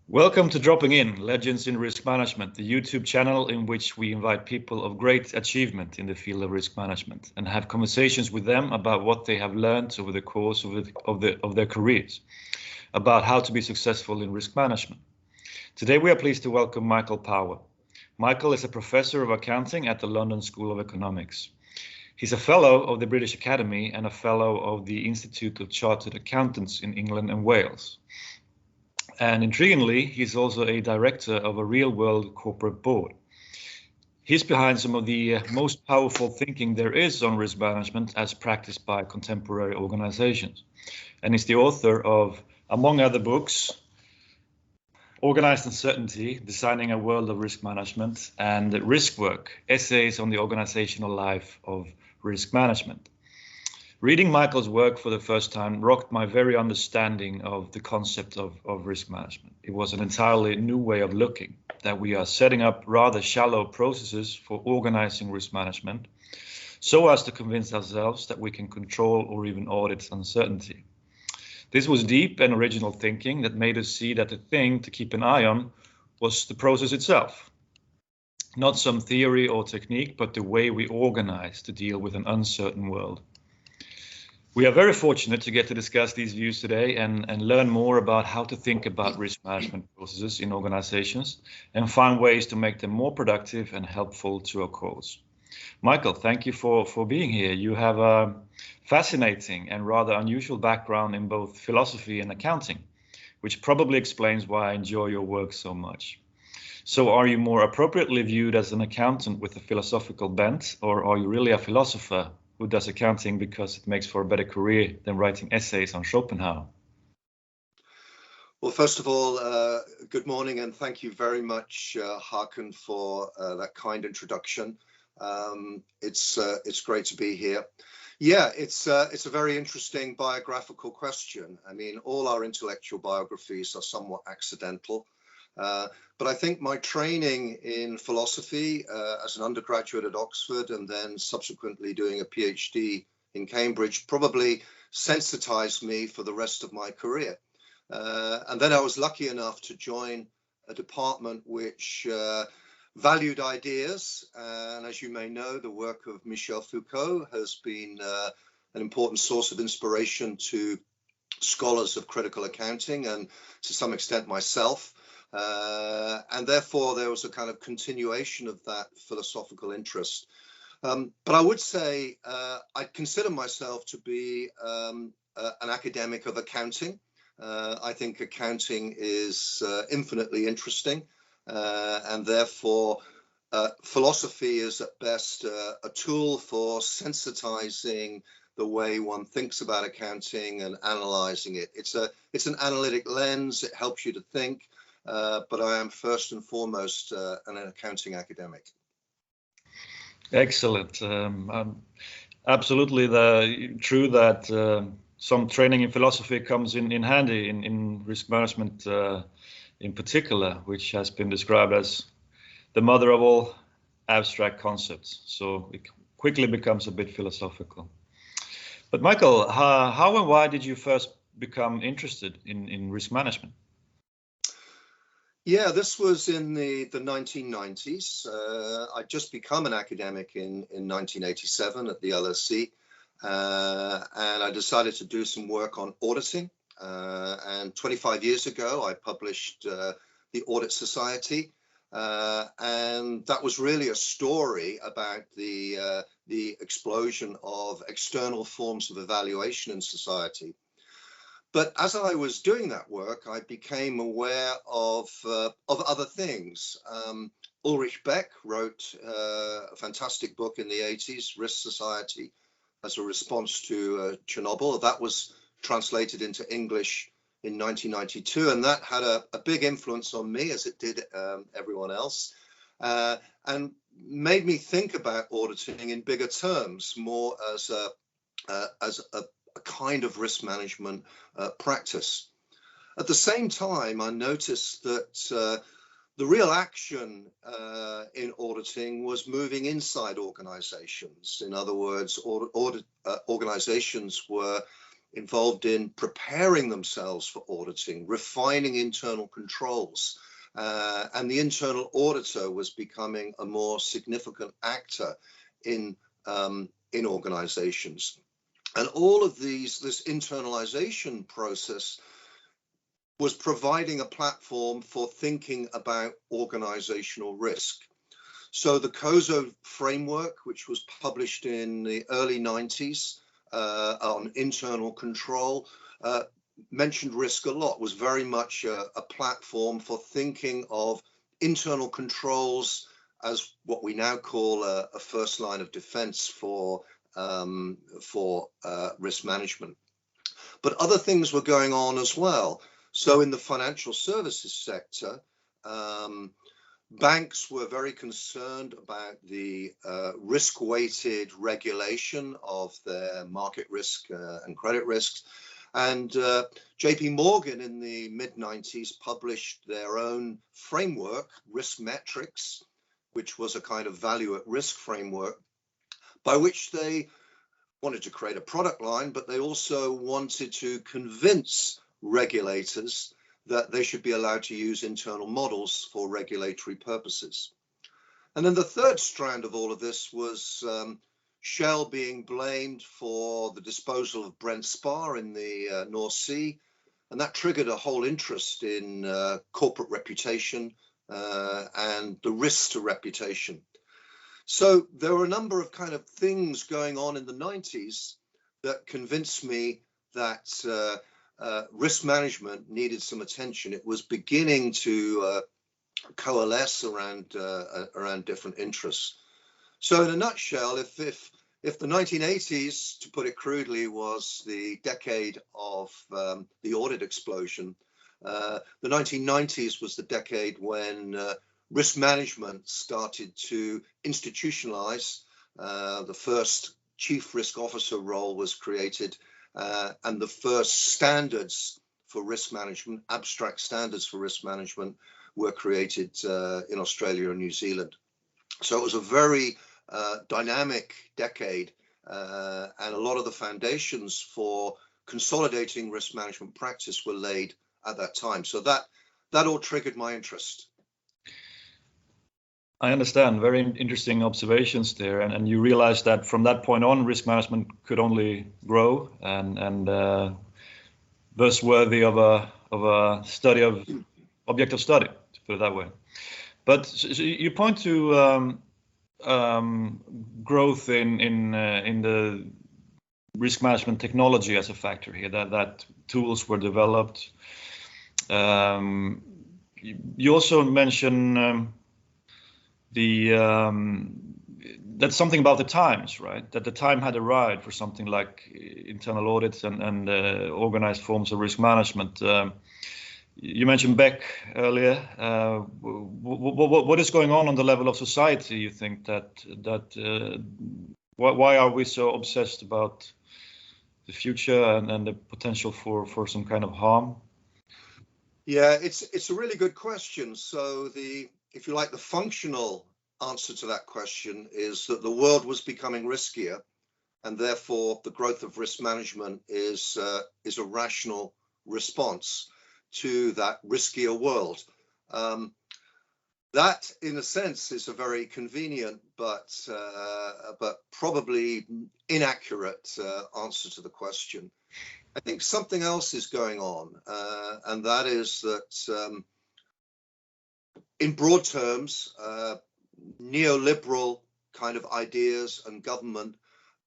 Welcome to Dropping In, Legends in Risk Management, the YouTube channel in which we invite people of great achievement in the field of risk management and have conversations with them about what they have learned over the course of their careers, about how to be successful in risk management. Today we are pleased to welcome Michael Power. Michael is a professor of accounting at the London School of Economics. He's a fellow of the British Academy and a fellow of the Institute of Chartered Accountants in England and Wales. And intriguingly, he's also a director of a real-world corporate board. He's behind some of the most powerful thinking there is on risk management as practiced by contemporary organizations. And he's the author of, among other books, Organized Uncertainty, Designing a World of Risk Management, and Riskwork, Essays on the Organizational Life of Risk Management. Reading Michael's work for the first time rocked my very understanding of the concept of risk management. It was an entirely new way of looking, that we are setting up rather shallow processes for organizing risk management, so as to convince ourselves that we can control or even audit uncertainty. This was deep and original thinking that made us see that the thing to keep an eye on was the process itself. Not some theory or technique, but the way we organize to deal with an uncertain world. We are very fortunate to get to discuss these views today and learn more about how to think about risk management processes in organizations and find ways to make them more productive and helpful to our cause. Michael, thank you for being here. You have a fascinating and rather unusual background in both philosophy and accounting, which probably explains why I enjoy your work so much. So are you more appropriately viewed as an accountant with a philosophical bent, or are you really a philosopher who does accounting because it makes for a better career than writing essays on Schopenhauer? Well, first of all, good morning, and thank you very much, Hakan, for that kind introduction. It's great to be here. Yeah, it's a very interesting biographical question. I mean, all our intellectual biographies are somewhat accidental. But I think my training in philosophy as an undergraduate at Oxford and then subsequently doing a PhD in Cambridge probably sensitized me for the rest of my career. And then I was lucky enough to join a department which valued ideas. And as you may know, the work of Michel Foucault has been an important source of inspiration to scholars of critical accounting and to some extent myself. And therefore, there was a kind of continuation of that philosophical interest. But I would say I consider myself to be an academic of accounting. I think accounting is infinitely interesting, and therefore philosophy is at best a tool for sensitizing the way one thinks about accounting and analyzing it. It's an analytic lens. It helps you to think. But I am first and foremost an accounting academic. Excellent. Absolutely true that some training in philosophy comes in handy in risk management in particular, which has been described as the mother of all abstract concepts. So it quickly becomes a bit philosophical. But Michael, how and why did you first become interested in risk management? Yeah, this was in the 1990s. I'd just become an academic in 1987 at the LSE, and I decided to do some work on auditing. And 25 years ago, I published the Audit Society, and that was really a story about the explosion of external forms of evaluation in society. But as I was doing that work, I became aware of other things. Ulrich Beck wrote a fantastic book in the 80s, Risk Society, as a response to Chernobyl. That was translated into English in 1992, and that had a big influence on me, as it did everyone else, and made me think about auditing in bigger terms, more as a kind of risk management practice. At the same time, I noticed that the real action in auditing was moving inside organizations. In other words, organizations were involved in preparing themselves for auditing, refining internal controls. And the internal auditor was becoming a more significant actor in organizations. And all of this internalization process was providing a platform for thinking about organizational risk. So the COSO framework, which was published in the early 90s on internal control, mentioned risk a lot, was very much a platform for thinking of internal controls as what we now call a first line of defense for risk management. But other things were going on as well. So in the financial services sector, banks were very concerned about the risk-weighted regulation of their market risk and credit risks. And JP Morgan in the mid-90s published their own framework, Risk Metrics, which was a kind of value at risk framework, by which they wanted to create a product line, but they also wanted to convince regulators that they should be allowed to use internal models for regulatory purposes. And then the third strand of all of this was Shell being blamed for the disposal of Brent Spar in the North Sea. And that triggered a whole interest in corporate reputation and the risks to reputation. So there were a number of kind of things going on in the 90s that convinced me that risk management needed some attention. It was beginning to coalesce around different interests. So in a nutshell, if the 1980s, to put it crudely, was the decade of the audit explosion, the 1990s was the decade when risk management started to institutionalize. The first chief risk officer role was created, and the first standards for risk management, abstract standards for risk management, were created in Australia and New Zealand. So it was a very dynamic decade, and a lot of the foundations for consolidating risk management practice were laid at that time. So that all triggered my interest. I understand. Very interesting observations there, and you realize that from that point on, risk management could only grow, and thus worthy of a study of object of study, to put it that way. But so you point to growth in the risk management technology as a factor here. That tools were developed. You also mention that's something about the times, right? That the time had arrived for something like internal audits and organized forms of risk management. You mentioned Beck earlier. What is going on the level of society? You think why are we so obsessed about the future and the potential for some kind of harm? Yeah, it's a really good question. So if you like, the functional answer to that question is that the world was becoming riskier, and therefore the growth of risk management is a rational response to that riskier world. That, in a sense, is a very convenient but probably inaccurate answer to the question. I think something else is going on, and that is that in broad terms, neoliberal kind of ideas and government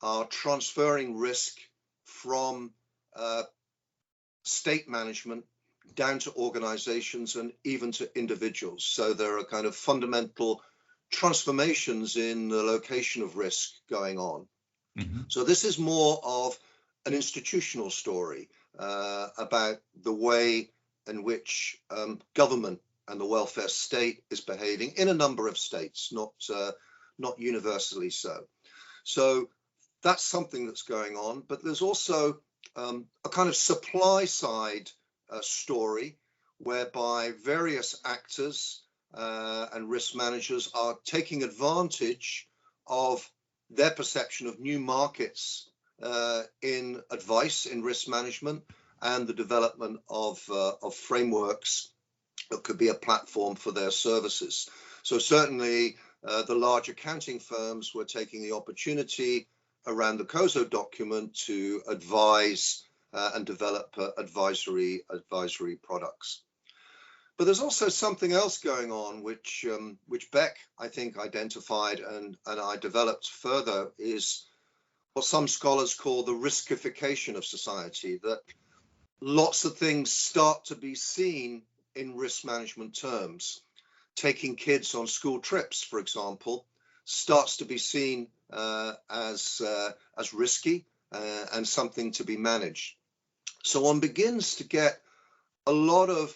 are transferring risk from state management down to organizations and even to individuals. So there are kind of fundamental transformations in the location of risk going on. Mm-hmm. So this is more of an institutional story about the way in which government and the welfare state is behaving in a number of states, not universally so. So that's something that's going on, but there's also a kind of supply side story whereby various actors and risk managers are taking advantage of their perception of new markets in advice in risk management and the development of frameworks that could be a platform for their services. So certainly the large accounting firms were taking the opportunity around the COSO document to advise and develop advisory products. But there's also something else going on, which Beck, I think, identified and I developed further, is what some scholars call the riskification of society, that lots of things start to be seen in risk management terms. Taking kids on school trips, for example, starts to be seen as risky and something to be managed. So one begins to get a lot of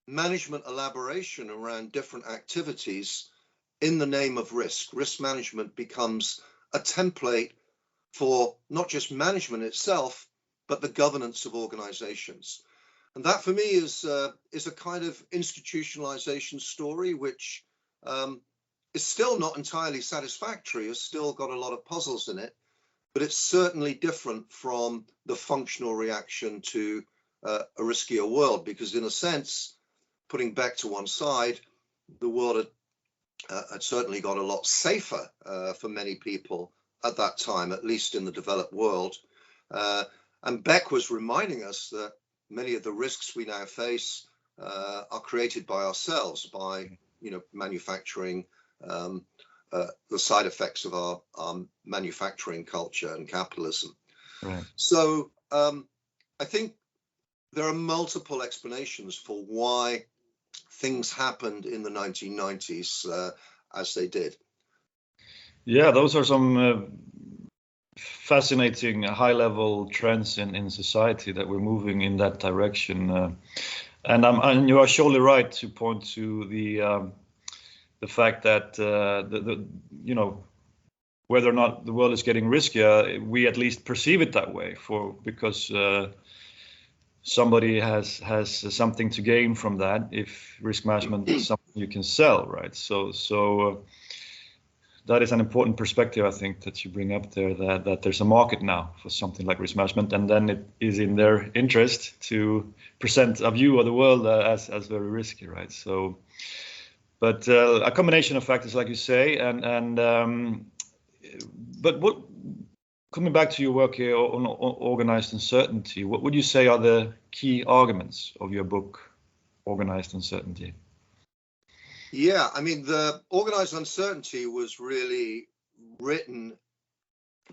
management elaboration around different activities in the name of risk. Risk management becomes a template for not just management itself, but the governance of organizations. And that for me is a kind of institutionalization story, which is still not entirely satisfactory. It's still got a lot of puzzles in it, but it's certainly different from the functional reaction to a riskier world, because in a sense, putting Beck to one side, the world had certainly got a lot safer for many people at that time, at least in the developed world. And Beck was reminding us that many of the risks we now face are created by ourselves, by manufacturing, the side effects of our manufacturing culture and capitalism. Right. So I think there are multiple explanations for why things happened in the 1990s as they did. Yeah, those are some fascinating high-level trends in society that we're moving in that direction. And you are surely right to point to the fact that whether or not the world is getting riskier, we at least perceive it that way because somebody has something to gain from that if risk management is something you can sell, right? So that is an important perspective, I think, that you bring up there, that there's a market now for something like risk management, and then it is in their interest to present a view of the world as very risky, right? So, but a combination of factors, like you say, but what, coming back to your work here on organized uncertainty, what would you say are the key arguments of your book, Organized Uncertainty? Yeah, I mean, the Organized Uncertainty was really written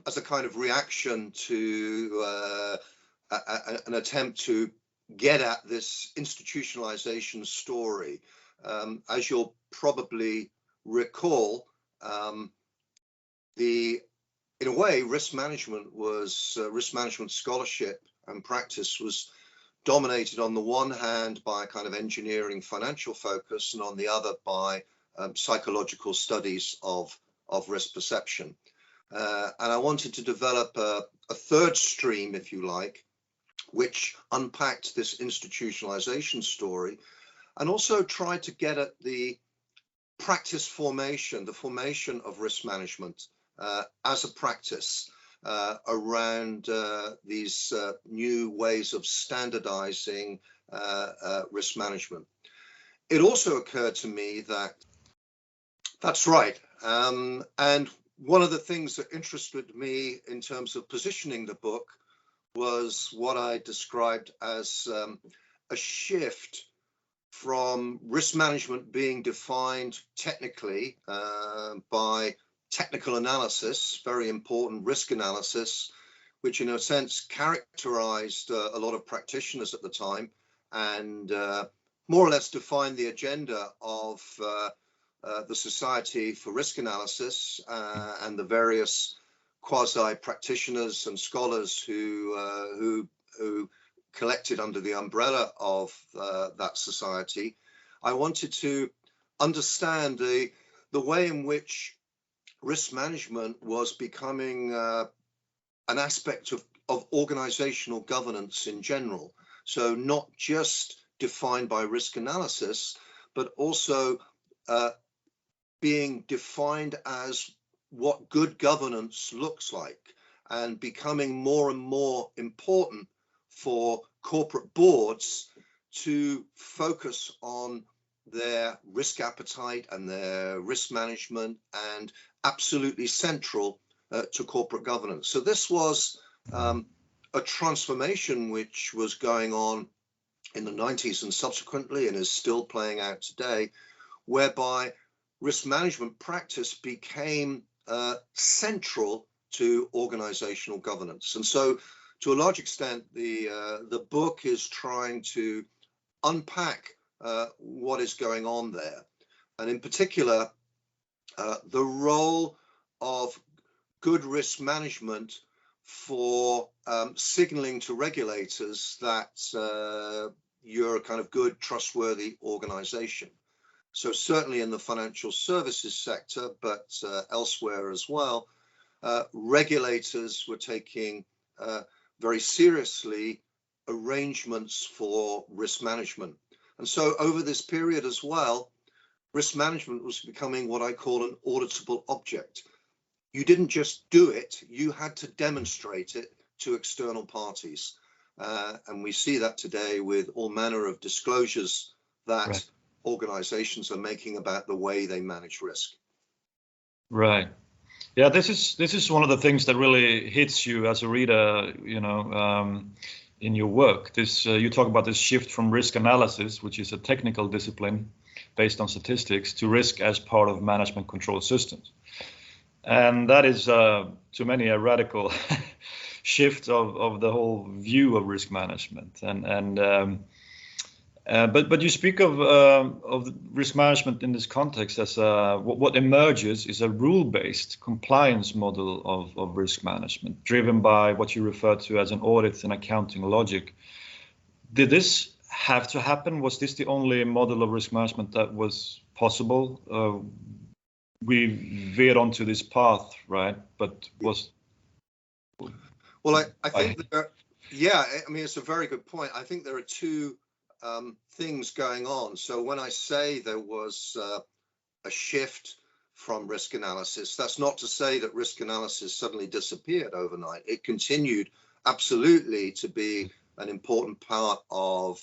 as a kind of reaction to an attempt to get at this institutionalization story. As you'll probably recall, in a way, risk management scholarship and practice was dominated on the one hand by a kind of engineering financial focus, and on the other by psychological studies of risk perception. And I wanted to develop a third stream, if you like, which unpacked this institutionalization story and also tried to get at the practice formation, the formation of risk management as a practice around these new ways of standardizing risk management. It also occurred to me that that's right. And one of the things that interested me in terms of positioning the book was what I described as a shift from risk management being defined technically by technical analysis, very important risk analysis, which in a sense characterized a lot of practitioners at the time and more or less defined the agenda of the Society for Risk Analysis and the various quasi-practitioners and scholars who collected under the umbrella of that society. I wanted to understand the way in which risk management was becoming an aspect of organizational governance in general. So not just defined by risk analysis, but also being defined as what good governance looks like. and becoming more and more important for corporate boards to focus on their risk appetite and their risk management, and absolutely central to corporate governance. So this was a transformation which was going on in the 90s and subsequently, and is still playing out today, whereby risk management practice became central to organizational governance. And so to a large extent, the book is trying to unpack what is going on there. And in particular, the role of good risk management for signaling to regulators that you're a kind of good, trustworthy organization. So certainly in the financial services sector, but elsewhere as well, regulators were taking very seriously arrangements for risk management. And so over this period as well, risk management was becoming what I call an auditable object. You didn't just do it, you had to demonstrate it to external parties. And we see that today with all manner of disclosures that organizations are making about the way they manage risk. Right. Yeah, this is one of the things that really hits you as a reader, in your work. You talk about this shift from risk analysis, which is a technical discipline based on statistics, to risk as part of management control systems. And that is, to many, a radical shift of the whole view of risk management. But you speak of risk management in this context as what emerges is a rule-based compliance model of risk management, driven by what you refer to as an audit and accounting logic. Did this have to happen? Was this the only model of risk management that was possible? We veered onto this path, right? But was... Well, I think it's a very good point. I think there are two things going on. So when I say there was a shift from risk analysis, that's not to say that risk analysis suddenly disappeared overnight. It continued absolutely to be an important part of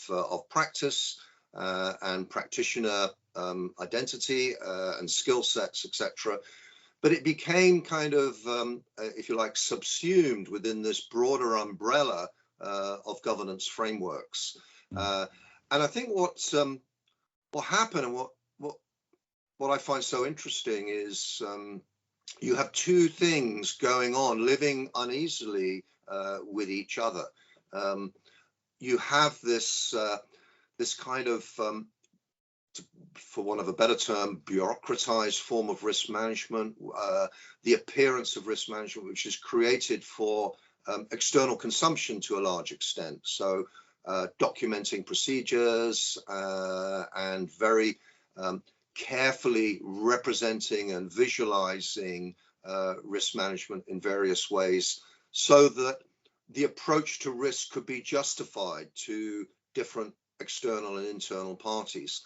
practice and practitioner identity and skill sets, etc. But it became kind of, if you like, subsumed within this broader umbrella of governance frameworks. And I think what happened and what I find so interesting is you have two things going on, living uneasily with each other. You have this kind of, for want of a better term, bureaucratized form of risk management, the appearance of risk management, which is created for external consumption to a large extent. So documenting procedures and very carefully representing and visualizing risk management in various ways, so that the approach to risk could be justified to different external and internal parties.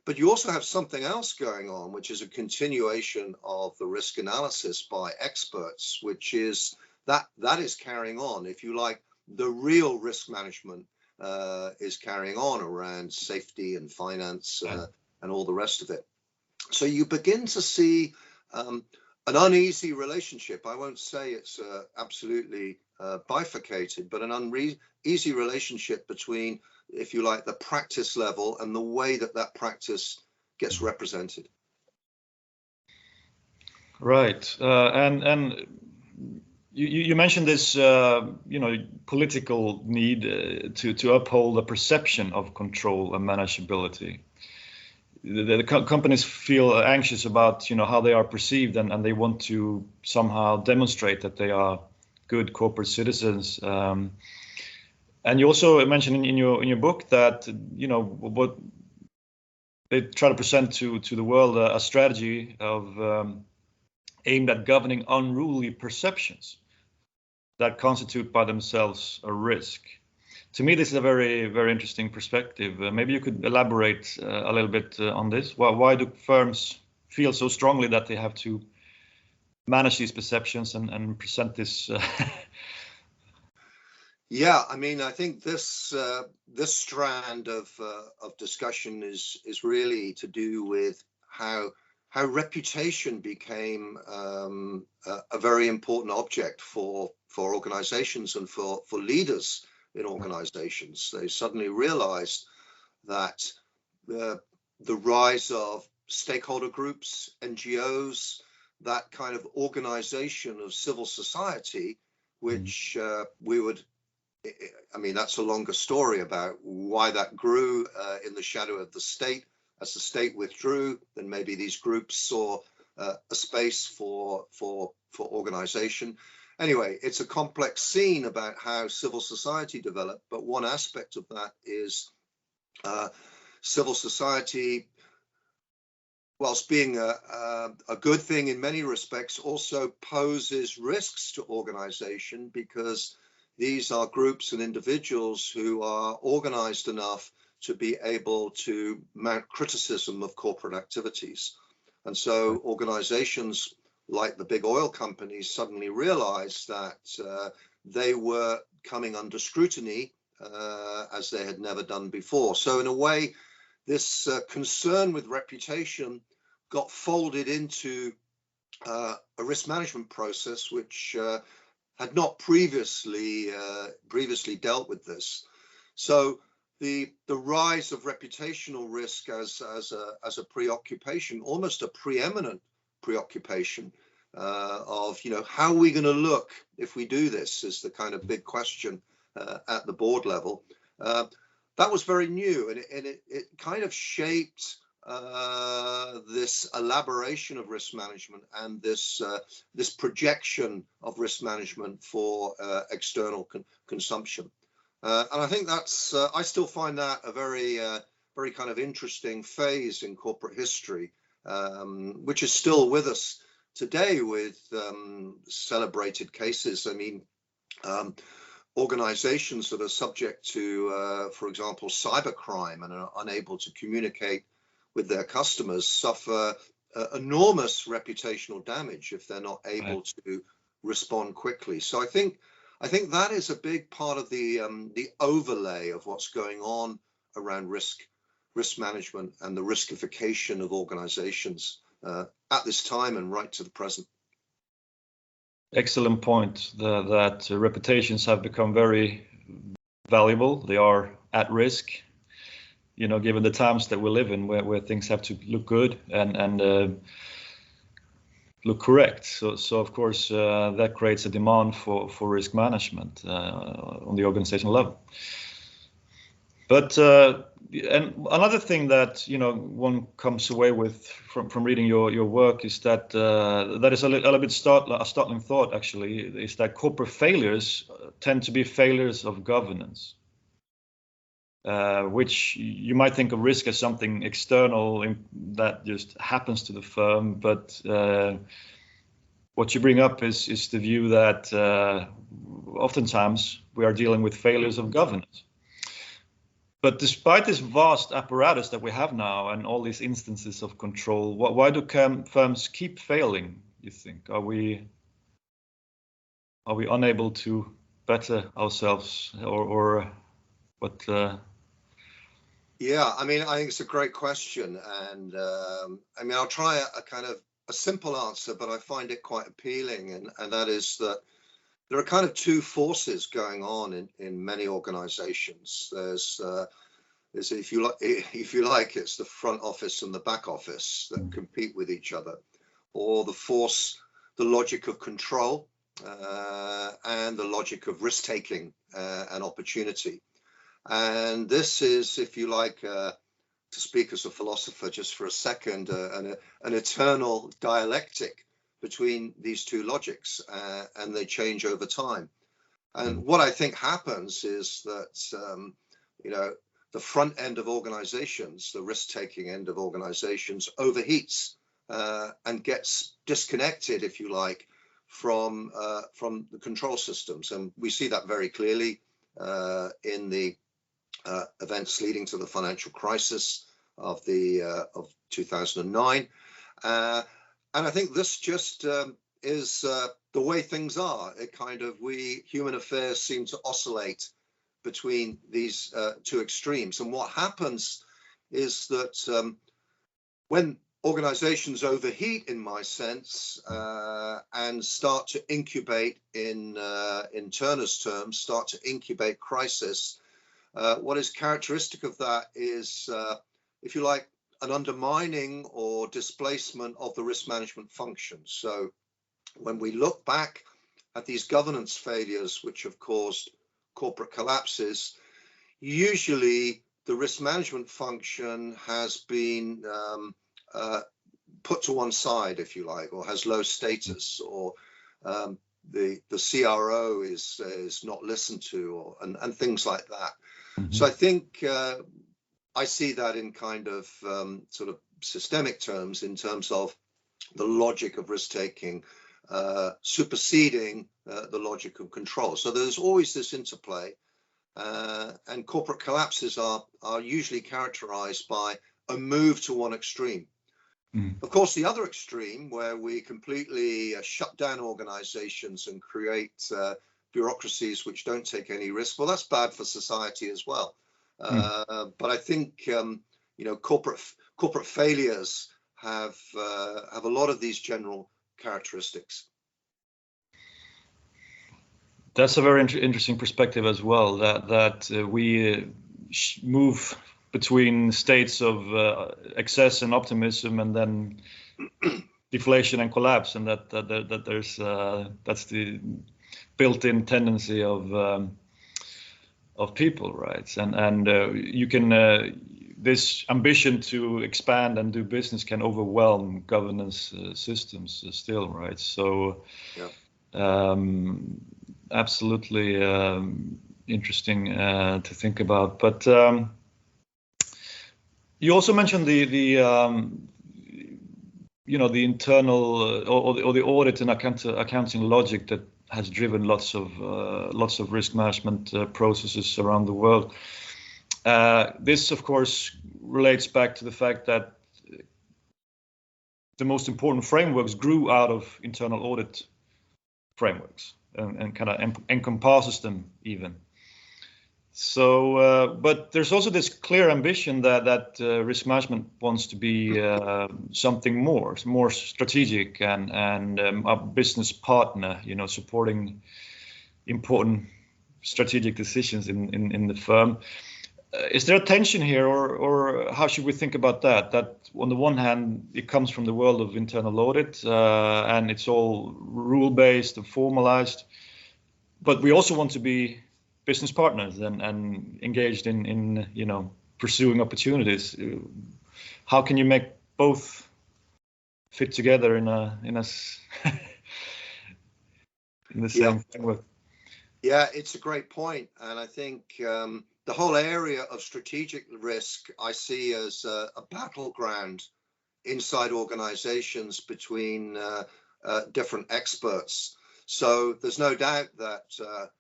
But you also have something else going on, which is a continuation of the risk analysis by experts, which is that is carrying on, if you like. The real risk management is carrying on around safety and finance and all the rest of it. So you begin to see an uneasy relationship. I won't say it's absolutely bifurcated, but an uneasy relationship between, if you like, the practice level and the way that practice gets represented. Right. And you mentioned this, political need to uphold the perception of control and manageability. The companies feel anxious about, how they are perceived, and they want to somehow demonstrate that they are good corporate citizens. And you also mentioned in your book that, what they try to present to the world a strategy of aimed at governing unruly perceptions that constitute by themselves a risk. To me, this is a very, very interesting perspective. Maybe you could elaborate a little bit on this. Why do firms feel so strongly that they have to manage these perceptions and present this? Yeah, I mean, I think this strand of discussion is really to do with how reputation became a very important object for organizations and for leaders in organizations. They suddenly realized that the rise of stakeholder groups, NGOs, that kind of organization of civil society, which we would, I mean, that's a longer story about why that grew in the shadow of the state. As the state withdrew, then maybe these groups saw a space for organization. Anyway, it's a complex scene about how civil society developed, but one aspect of that is civil society, whilst being a good thing in many respects, also poses risks to organization, because these are groups and individuals who are organized enough to be able to mount criticism of corporate activities. And so organizations like the big oil companies suddenly realized that they were coming under scrutiny as they had never done before. So in a way, this concern with reputation got folded into a risk management process which had not previously dealt with this. So the rise of reputational risk as a preoccupation, almost a preeminent preoccupation of, you know, how are we going to look if we do this, is the kind of big question at the board level. That was very new, and it kind of shaped this elaboration of risk management and this projection of risk management for external consumption. And I think that's, I still find that a very kind of interesting phase in corporate history, which is still with us today with celebrated cases. I mean, organizations that are subject to, for example, cybercrime and are unable to communicate with their customers suffer enormous reputational damage if they're not able to respond quickly. So I think that is a big part of the overlay of what's going on around risk management and the riskification of organizations at this time and right to the present. Excellent point. That reputations have become very valuable. They are at risk, you know, given the times that we live in, where things have to look good and look correct. So of course that creates a demand for risk management on the organizational level. But and another thing that, you know, one comes away with from reading your work is that that is a little bit startling thought, actually, is that corporate failures tend to be failures of governance, which you might think of risk as something external that just happens to the firm, but what you bring up is the view that oftentimes we are dealing with failures of governance. But despite this vast apparatus that we have now and all these instances of control, why do firms keep failing, you think? Are we unable to better ourselves, or what? Yeah, I mean, I think it's a great question. And I mean, I'll try a kind of a simple answer, but I find it quite appealing. And that is that there are kind of two forces going on in many organizations. There's if you like, it's the front office and the back office that compete with each other, or the logic of control and the logic of risk taking and opportunity. And this is, if you like, to speak as a philosopher just for a second, an eternal dialectic between these two logics, and they change over time. And what I think happens is that, you know, the front end of organizations, the risk-taking end of organizations, overheats and gets disconnected, if you like, from the control systems. And we see that very clearly in the events leading to the financial crisis of 2009. And I think this just is the way things are. We human affairs seem to oscillate between these two extremes. And what happens is that when organizations overheat, in my sense, and start to incubate, in Turner's terms, start to incubate crisis, what is characteristic of that is, if you like, an undermining or displacement of the risk management function. So when we look back at these governance failures which have caused corporate collapses, usually the risk management function has been put to one side, if you like, or has low status, or the CRO is not listened to, or and things like that. Mm-hmm. So I think I see that in kind of sort of systemic terms, in terms of the logic of risk taking superseding the logic of control. So there's always this interplay, and corporate collapses are usually characterized by a move to one extreme. Mm. Of course, the other extreme, where we completely shut down organizations and create bureaucracies which don't take any risk, well, that's bad for society as well. But I think corporate failures have a lot of these general characteristics. That's a very interesting perspective as well. That we move between states of excess and optimism, and then deflation and collapse, and that there's that's the built-in tendency of people, right? And you can this ambition to expand and do business can overwhelm governance systems still, right? So yeah. Absolutely interesting to think about. But you also mentioned the internal or the audit and accounting logic that has driven lots of risk management processes around the world. This, of course, relates back to the fact that the most important frameworks grew out of internal audit frameworks, and kind of encompasses them even. So, but there's also this clear ambition that risk management wants to be something more strategic and a business partner, supporting important strategic decisions in the firm. Is there a tension here, or how should we think about that? That on the one hand, it comes from the world of internal audit, and it's all rule-based and formalized, but we also want to be business partners and engaged in pursuing opportunities. How can you make both fit together in the same framework? Yeah, it's a great point, and I think the whole area of strategic risk I see as a battleground inside organizations between different experts. So there's no doubt that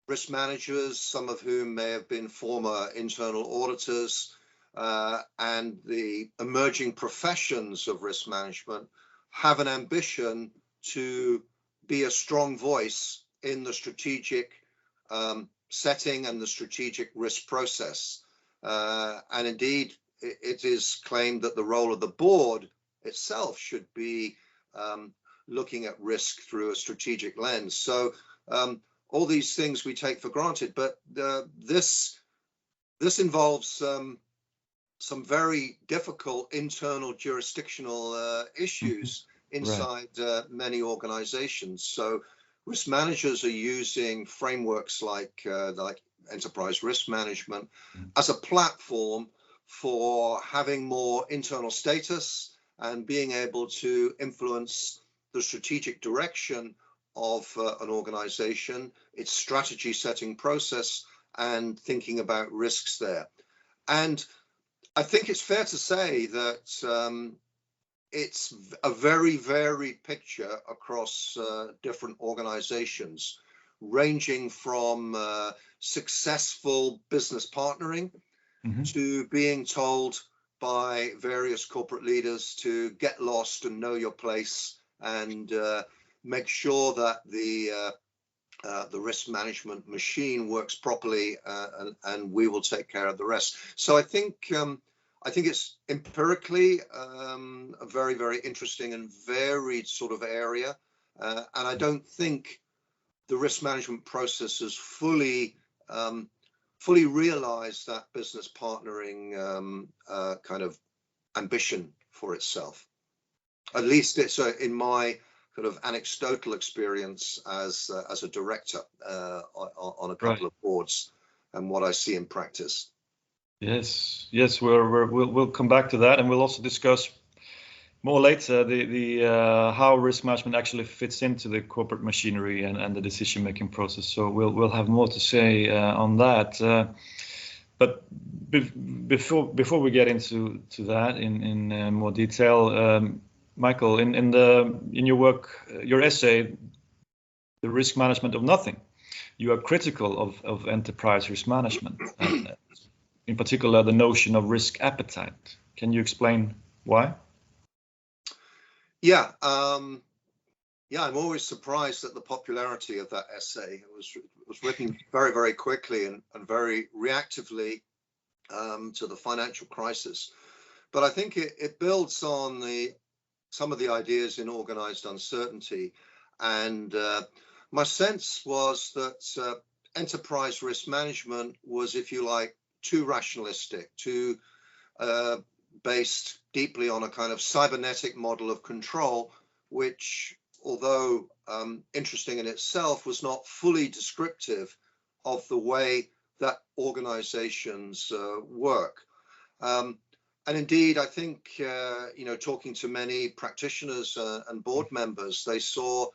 risk managers, some of whom may have been former internal auditors, and the emerging professions of risk management have an ambition to be a strong voice in the strategic setting and the strategic risk process. And indeed, it is claimed that the role of the board itself should be looking at risk through a strategic lens. So all these things we take for granted, but this involves some very difficult internal jurisdictional issues inside many organizations. So risk managers are using frameworks like enterprise risk management as a platform for having more internal status and being able to influence the strategic direction of an organization, its strategy setting process, and thinking about risks there. And I think it's fair to say that it's a very varied picture across different organizations, ranging from successful business partnering to being told by various corporate leaders to get lost and know your place and make sure that the risk management machine works properly, and we will take care of the rest. So I think it's empirically a very, very interesting and varied sort of area, and I don't think the risk management process has fully realized that business partnering kind of ambition for itself. At least it's in my kind of anecdotal experience as a director on a couple of boards, and what I see in practice. Yes, we'll come back to that, and we'll also discuss more later the how risk management actually fits into the corporate machinery and the decision-making process. So we'll have more to say on that. But before we get into that in more detail, Michael, in your work, your essay, The Risk Management of Nothing, you are critical of enterprise risk management, and in particular the notion of risk appetite. Can you explain why? Yeah, I'm always surprised at the popularity of that essay. It was written very, very quickly and very reactively to the financial crisis. But I think it builds on some of the ideas in organized uncertainty. And my sense was that enterprise risk management was, if you like, too rationalistic, too based deeply on a kind of cybernetic model of control, which, although interesting in itself, was not fully descriptive of the way that organizations work. And indeed, I think, talking to many practitioners and board members, they saw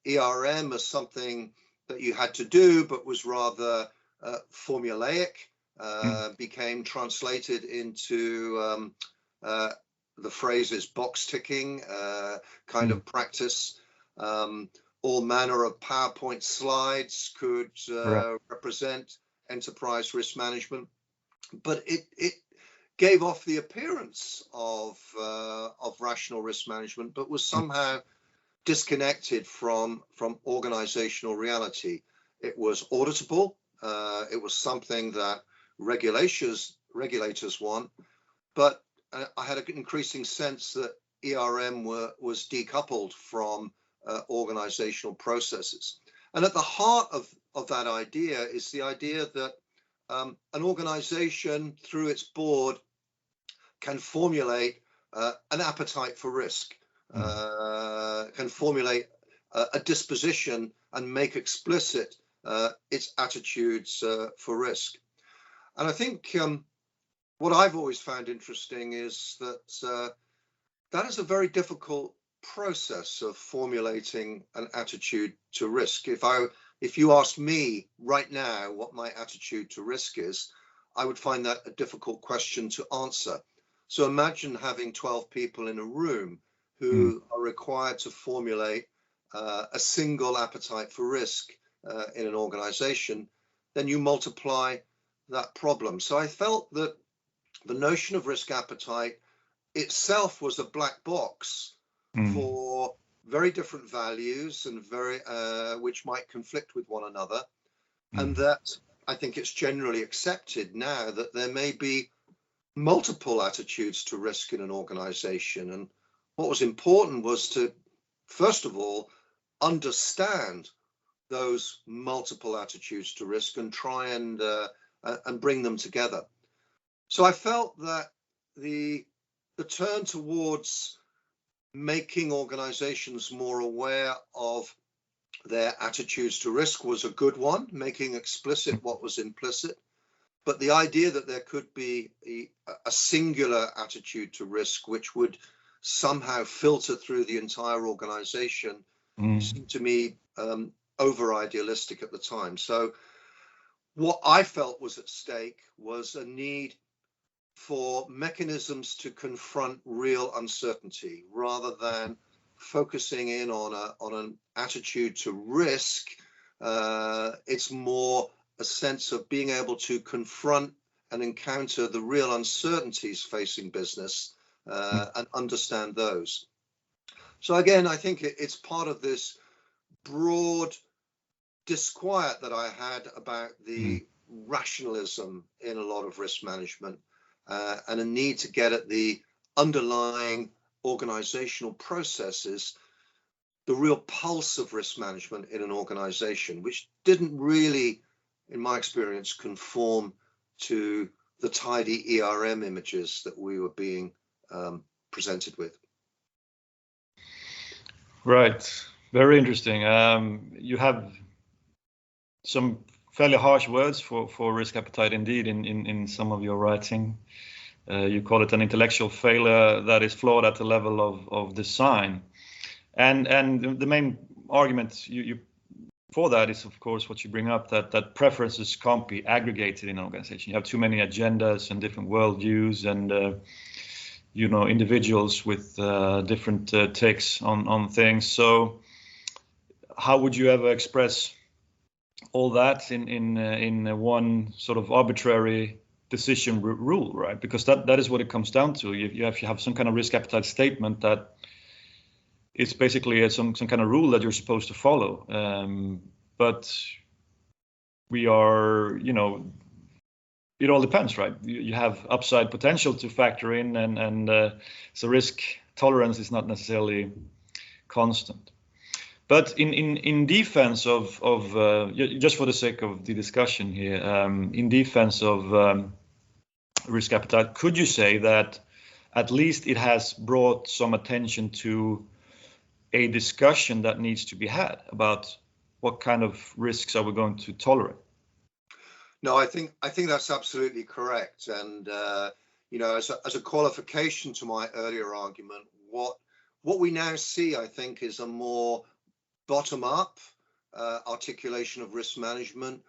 ERM as something that you had to do, but was rather formulaic, became translated into the phrases box ticking kind of practice. All manner of PowerPoint slides could represent enterprise risk management, but it gave off the appearance of rational risk management, but was somehow disconnected from organizational reality. It was auditable. It was something that regulators want, but I had an increasing sense that ERM was decoupled from organizational processes. And at the heart of that idea is the idea that an organization, through its board, can formulate an appetite for risk, can formulate a disposition and make explicit its attitudes for risk. And I think what I've always found interesting is that that is a very difficult process of formulating an attitude to risk. If you ask me right now what my attitude to risk is, I would find that a difficult question to answer. So imagine having 12 people in a room who are required to formulate a single appetite for risk in an organization, then you multiply that problem. So I felt that the notion of risk appetite itself was a black box for very different values and which might conflict with one another. And that I think it's generally accepted now that there may be multiple attitudes to risk in an organization. And what was important was to, first of all, understand those multiple attitudes to risk and try and bring them together. So I felt that the turn towards making organizations more aware of their attitudes to risk was a good one, making explicit what was implicit. But the idea that there could be a singular attitude to risk, which would somehow filter through the entire organization, seemed to me over idealistic at the time. So what I felt was at stake was a need for mechanisms to confront real uncertainty rather than focusing in on an attitude to risk. It's more a sense of being able to confront and encounter the real uncertainties facing business and understand those. So again, I think it's part of this broad disquiet that I had about the rationalism in a lot of risk management, and a need to get at the underlying organizational processes, the real pulse of risk management in an organization, which didn't really, in my experience, conform to the tidy ERM images that we were being presented with. Right. Very interesting. You have some fairly harsh words for risk appetite indeed in some of your writing. You call it an intellectual failure that is flawed at the level of design. And the main argument you for that is, of course, what you bring up, that preferences can't be aggregated in an organization. You have too many agendas and different worldviews and individuals with different takes on things. So how would you ever express all that in one sort of arbitrary decision rule, right? Because that is what it comes down to. You have some kind of risk appetite statement that it's basically some kind of rule that you're supposed to follow. But we are, it all depends, right? You have upside potential to factor in, and so risk tolerance is not necessarily constant. But in defense of just for the sake of the discussion here, in defense of risk appetite, could you say that at least it has brought some attention to a discussion that needs to be had about what kind of risks are we going to tolerate? No, I think that's absolutely correct. And as a qualification to my earlier argument, what we now see, I think, is a more bottom-up articulation of risk management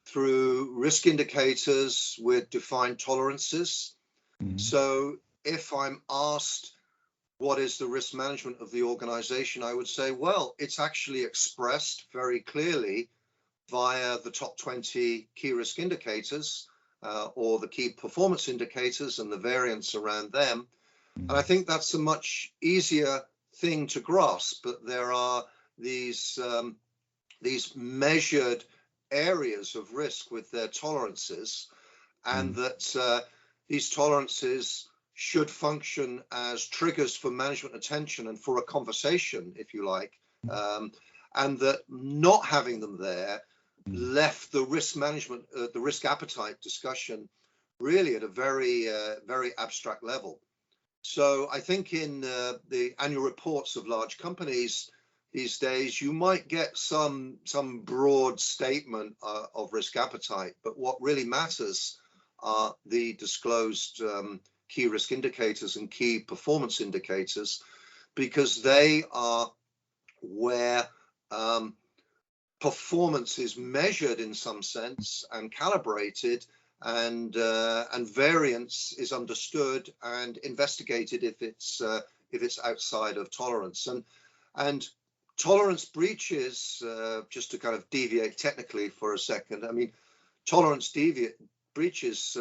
through risk indicators with defined tolerances. Mm-hmm. So if I'm asked what is the risk management of the organization, I would say, well, it's actually expressed very clearly via the top 20 key risk indicators or the key performance indicators and the variance around them. And I think that's a much easier thing to grasp, but there are these measured areas of risk with their tolerances, and that these tolerances should function as triggers for management attention and for a conversation, if you like, and that not having them there left the risk management, the risk appetite discussion really at a very, very abstract level. So I think in the annual reports of large companies these days, you might get some broad statement of risk appetite, but what really matters are the disclosed key risk indicators and key performance indicators, because they are where performance is measured in some sense and calibrated, and variance is understood and investigated if it's outside of tolerance. And tolerance breaches, just to kind of deviate technically for a second, I mean, tolerance breaches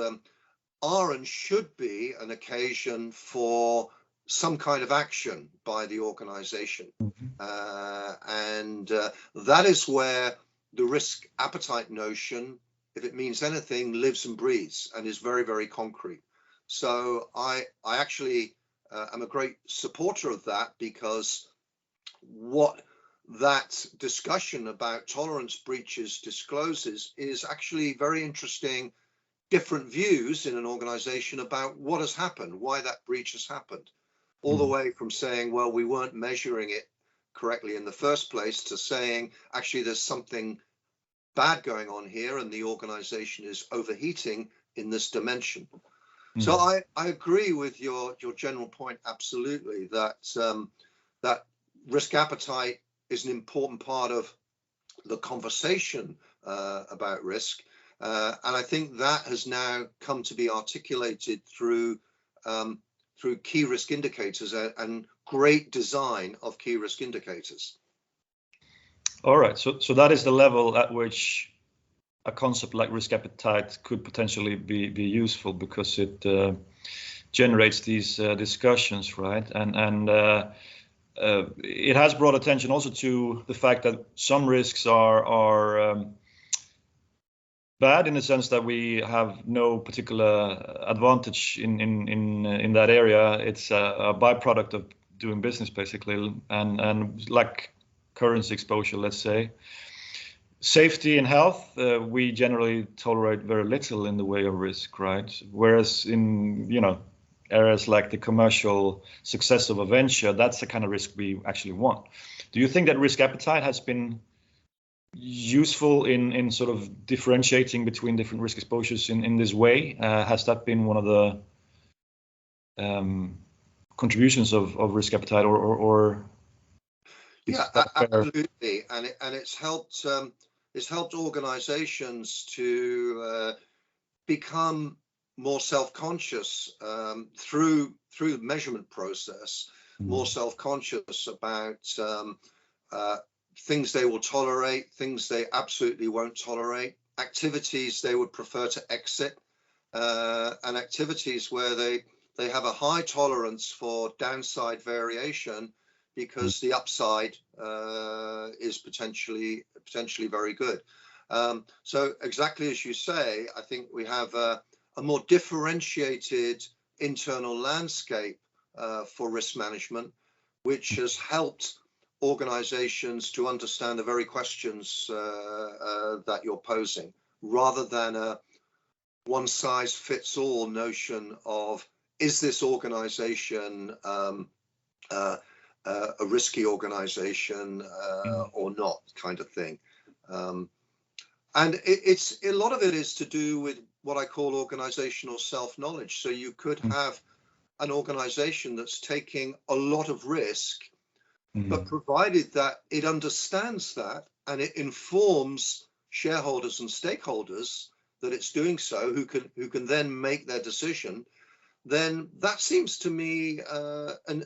are and should be an occasion for some kind of action by the organization. And that is where the risk appetite notion, if it means anything, lives and breathes and is very, very concrete. So I actually am a great supporter of that, because what that discussion about tolerance breaches discloses is actually very interesting different views in an organization about what has happened, why that breach has happened, all the way from saying, well, we weren't measuring it correctly in the first place, to saying, actually, there's something bad going on here and the organization is overheating in this dimension. So I agree with your general point, absolutely, that that risk appetite is an important part of the conversation about risk. And I think that has now come to be articulated through key risk indicators and great design of key risk indicators. All right, so that is the level at which a concept like risk appetite could potentially be useful, because it generates these discussions, right? And it has brought attention also to the fact that some risks are bad in the sense that we have no particular advantage in that area. It's a byproduct of doing business basically, and like currency exposure, let's say. Safety and health, we generally tolerate very little in the way of risk, right? Whereas in, areas like the commercial success of a venture, that's the kind of risk we actually want. Do you think that risk appetite has been useful in sort of differentiating between different risk exposures in this way? Has that been one of the contributions of risk appetite, or yeah, absolutely, and it's helped organizations to become more self-conscious through the measurement process, more self-conscious about things they will tolerate, things they absolutely won't tolerate, activities they would prefer to exit, and activities where they have a high tolerance for downside variation because the upside is potentially very good. So exactly as you say, I think we have a more differentiated internal landscape for risk management, which has helped organizations to understand the very questions that you're posing, rather than a one-size-fits-all notion of, is this organization a risky organization or not, kind of thing. And it's a lot of it is to do with what I call organizational self-knowledge. So you could have an organization that's taking a lot of risk, but provided that it understands that and it informs shareholders and stakeholders that it's doing so, who can then make their decision, then that seems to me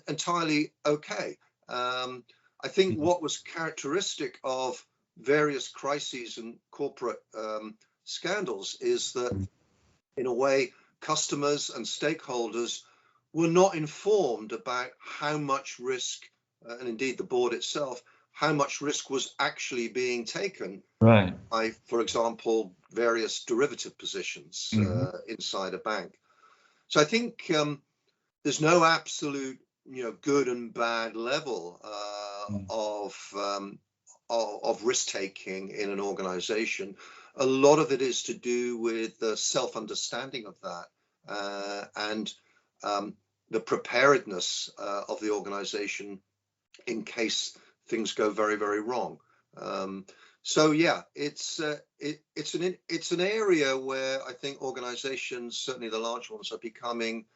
entirely okay. I think what was characteristic of various crises and corporate scandals is that, in a way, customers and stakeholders were not informed about how much risk, and indeed the board itself, how much risk was actually being taken by, for example, various derivative positions inside a bank. So I think there's no absolute, good and bad level of risk taking in an organization. A lot of it is to do with the self-understanding of that and the preparedness of the organization in case things go very, very wrong. So yeah, it's an area where I think organizations, certainly the large ones, are becoming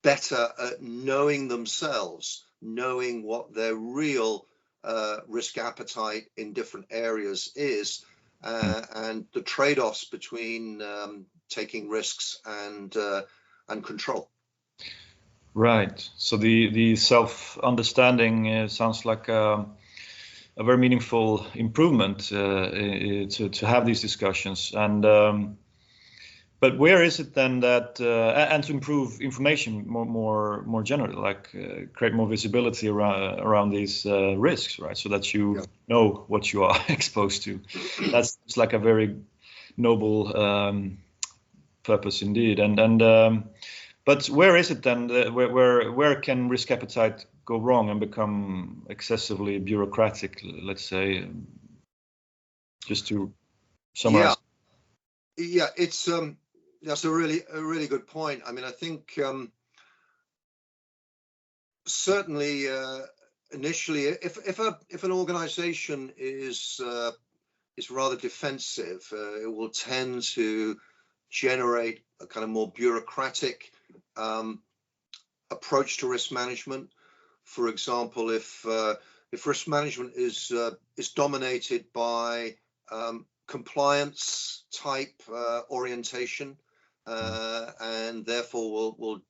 better at knowing themselves, knowing what their real risk appetite in different areas is, and the trade-offs between taking risks and control. Right. So the self-understanding sounds like a very meaningful improvement to have these discussions. And but where is it then that and to improve information more generally, like create more visibility around these risks, right? So that you know what you are exposed to. That's like a very noble purpose indeed. And but where is it then? Where can risk appetite go wrong and become excessively bureaucratic? Let's say, just to summarize. Yeah, it's that's a really good point. I mean, I think certainly initially, if an organization is rather defensive, it will tend to generate a kind of more bureaucratic approach to risk management. For example, if risk management is dominated by compliance type orientation, and therefore will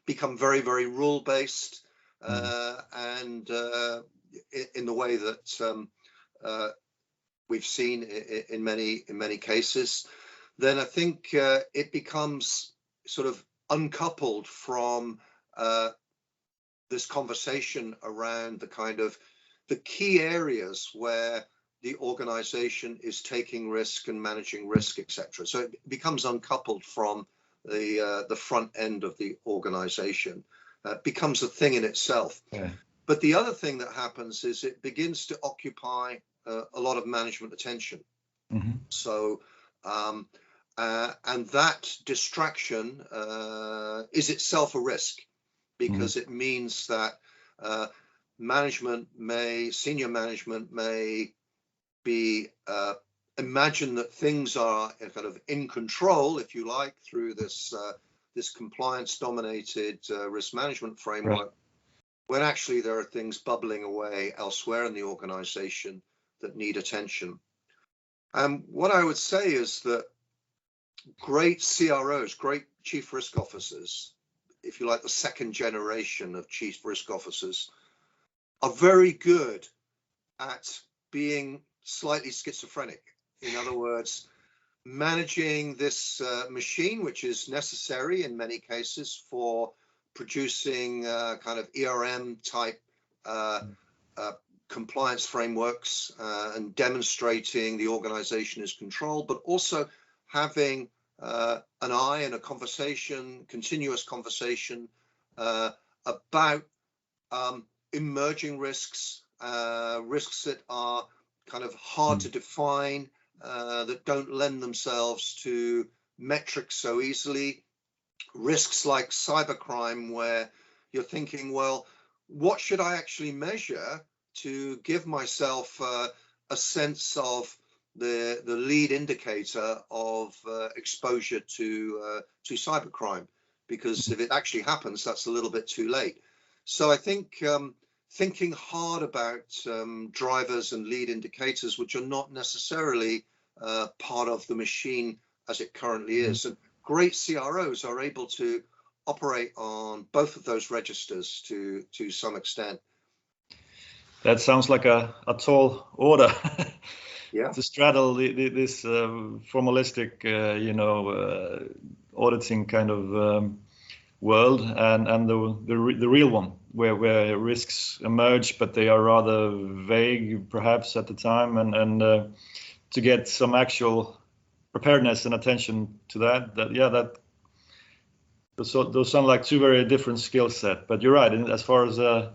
become very, very rule based, and in the way that we've seen in many cases, then I think it becomes sort of uncoupled from this conversation around the kind of the key areas where the organization is taking risk and managing risk, etc. So it becomes uncoupled from the front end of the organization. Becomes a thing in itself. Yeah. But the other thing that happens is it begins to occupy a lot of management attention. Mm-hmm. So, and that distraction is itself a risk, because it means that senior management may be imagine that things are kind of in control, if you like, through this compliance-dominated risk management framework, right, when actually there are things bubbling away elsewhere in the organization that need attention. And what I would say is that great CROs, great chief risk officers, if you like, the second generation of chief risk officers, are very good at being slightly schizophrenic. In other words, managing this machine, which is necessary in many cases for producing kind of ERM type compliance frameworks and demonstrating the organization is controlled, but also having an eye and a conversation, continuous conversation about emerging risks, risks that are kind of hard to define, that don't lend themselves to metrics so easily. Risks like cybercrime, where you're thinking, well, what should I actually measure to give myself a sense of the lead indicator of exposure to cybercrime? Because if it actually happens, that's a little bit too late. So I think thinking hard about drivers and lead indicators, which are not necessarily part of the machine as it currently is. And great CROs are able to operate on both of those registers to some extent. That sounds like a tall order. Yeah. To straddle this formalistic, auditing kind of world and the real one, where risks emerge, but they are rather vague, perhaps at the time, and to get some actual preparedness and attention to that those sound like two very different skill set. But you're right, as far as a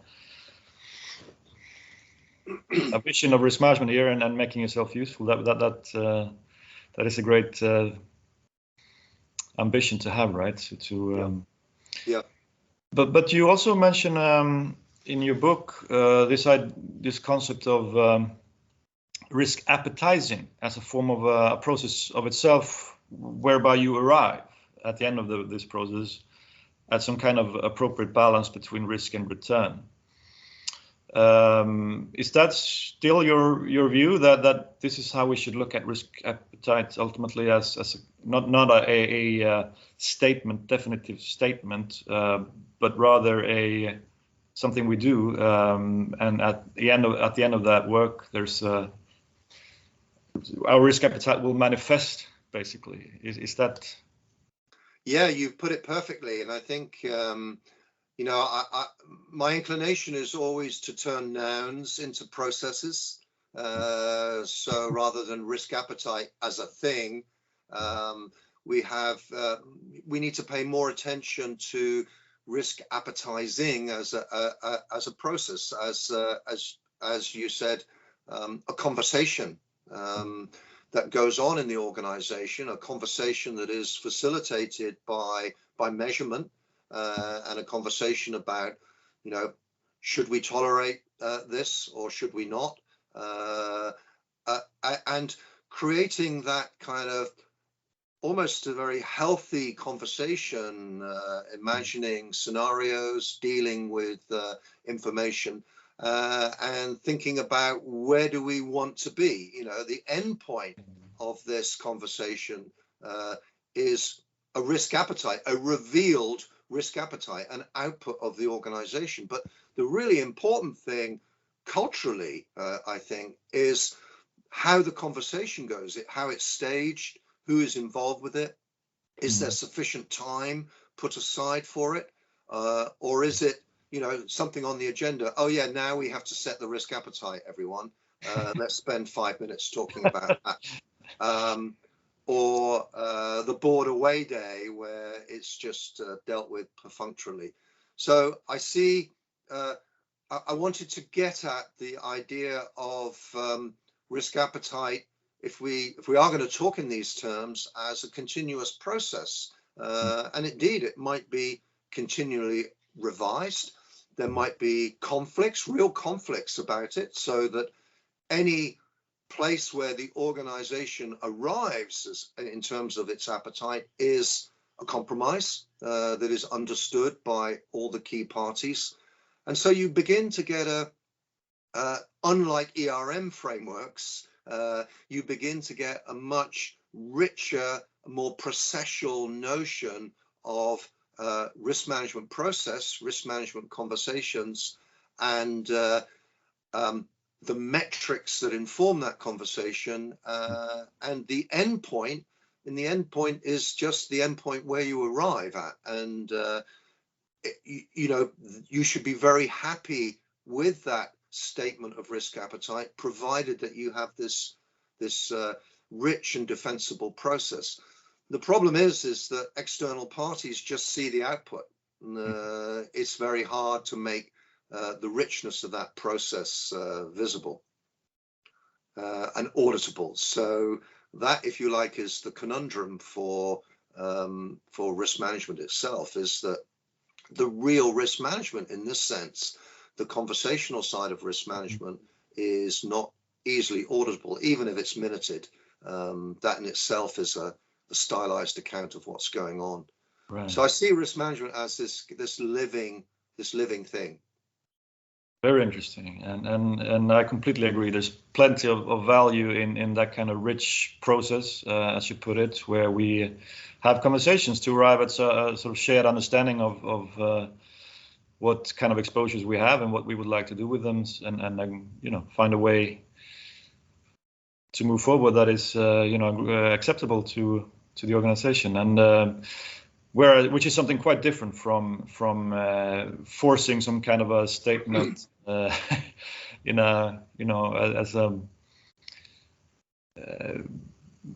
vision of risk management here and making yourself useful, that is a great ambition to have, right? Yeah. But you also mention in your book this concept of risk appetizing as a form of a process of itself, whereby you arrive at the end of this process at some kind of appropriate balance between risk and return. Is that still your view, that this is how we should look at risk appetite ultimately, as not a statement, definitive statement, but rather something we do, and at the end of that work, there's our risk appetite will manifest, basically. Is that? Yeah, you've put it perfectly, and I think my inclination is always to turn nouns into processes. So rather than risk appetite as a thing, we need to pay more attention to risk appetizing as a process, as you said, a conversation that goes on in the organization, a conversation that is facilitated by measurement, and a conversation about, should we tolerate this or should we not? And creating that kind of almost a very healthy conversation, imagining scenarios, dealing with information, and thinking about where do we want to be. The end point of this conversation is a risk appetite, a revealed risk appetite, an output of the organization. But the really important thing culturally, I think, is how the conversation goes, how it's staged, who is involved with it. Is there sufficient time put aside for it? Or is it something on the agenda. Oh yeah, now we have to set the risk appetite, everyone. Let's spend 5 minutes talking about that. Or the board away day, where it's just dealt with perfunctorily. So I see, I wanted to get at the idea of risk appetite, if we are going to talk in these terms, as a continuous process. And indeed, it might be continually revised. There might be conflicts, real conflicts about it, so that any place where the organization arrives in terms of its appetite is a compromise that is understood by all the key parties. And so you begin to get unlike ERM frameworks, you begin to get a much richer, more processual notion of risk management process, risk management conversations, and the metrics that inform that conversation, and the endpoint. And the endpoint is just the endpoint where you arrive at. And you should be very happy with that statement of risk appetite, provided that you have this rich and defensible process. The problem is that external parties just see the output. It's very hard to make the richness of that process visible and auditable. So that, if you like, is the conundrum for risk management itself, is that the real risk management in this sense, the conversational side of risk management, is not easily auditable, even if it's minuted. That in itself is a stylized account of what's going on. Right. So I see risk management as this living thing. Very interesting, and I completely agree. There's plenty of value in that kind of rich process, as you put it, where we have conversations to arrive at a sort of shared understanding of what kind of exposures we have and what we would like to do with them, and find a way to move forward that is acceptable to the organization, and which is something quite different from forcing some kind of a statement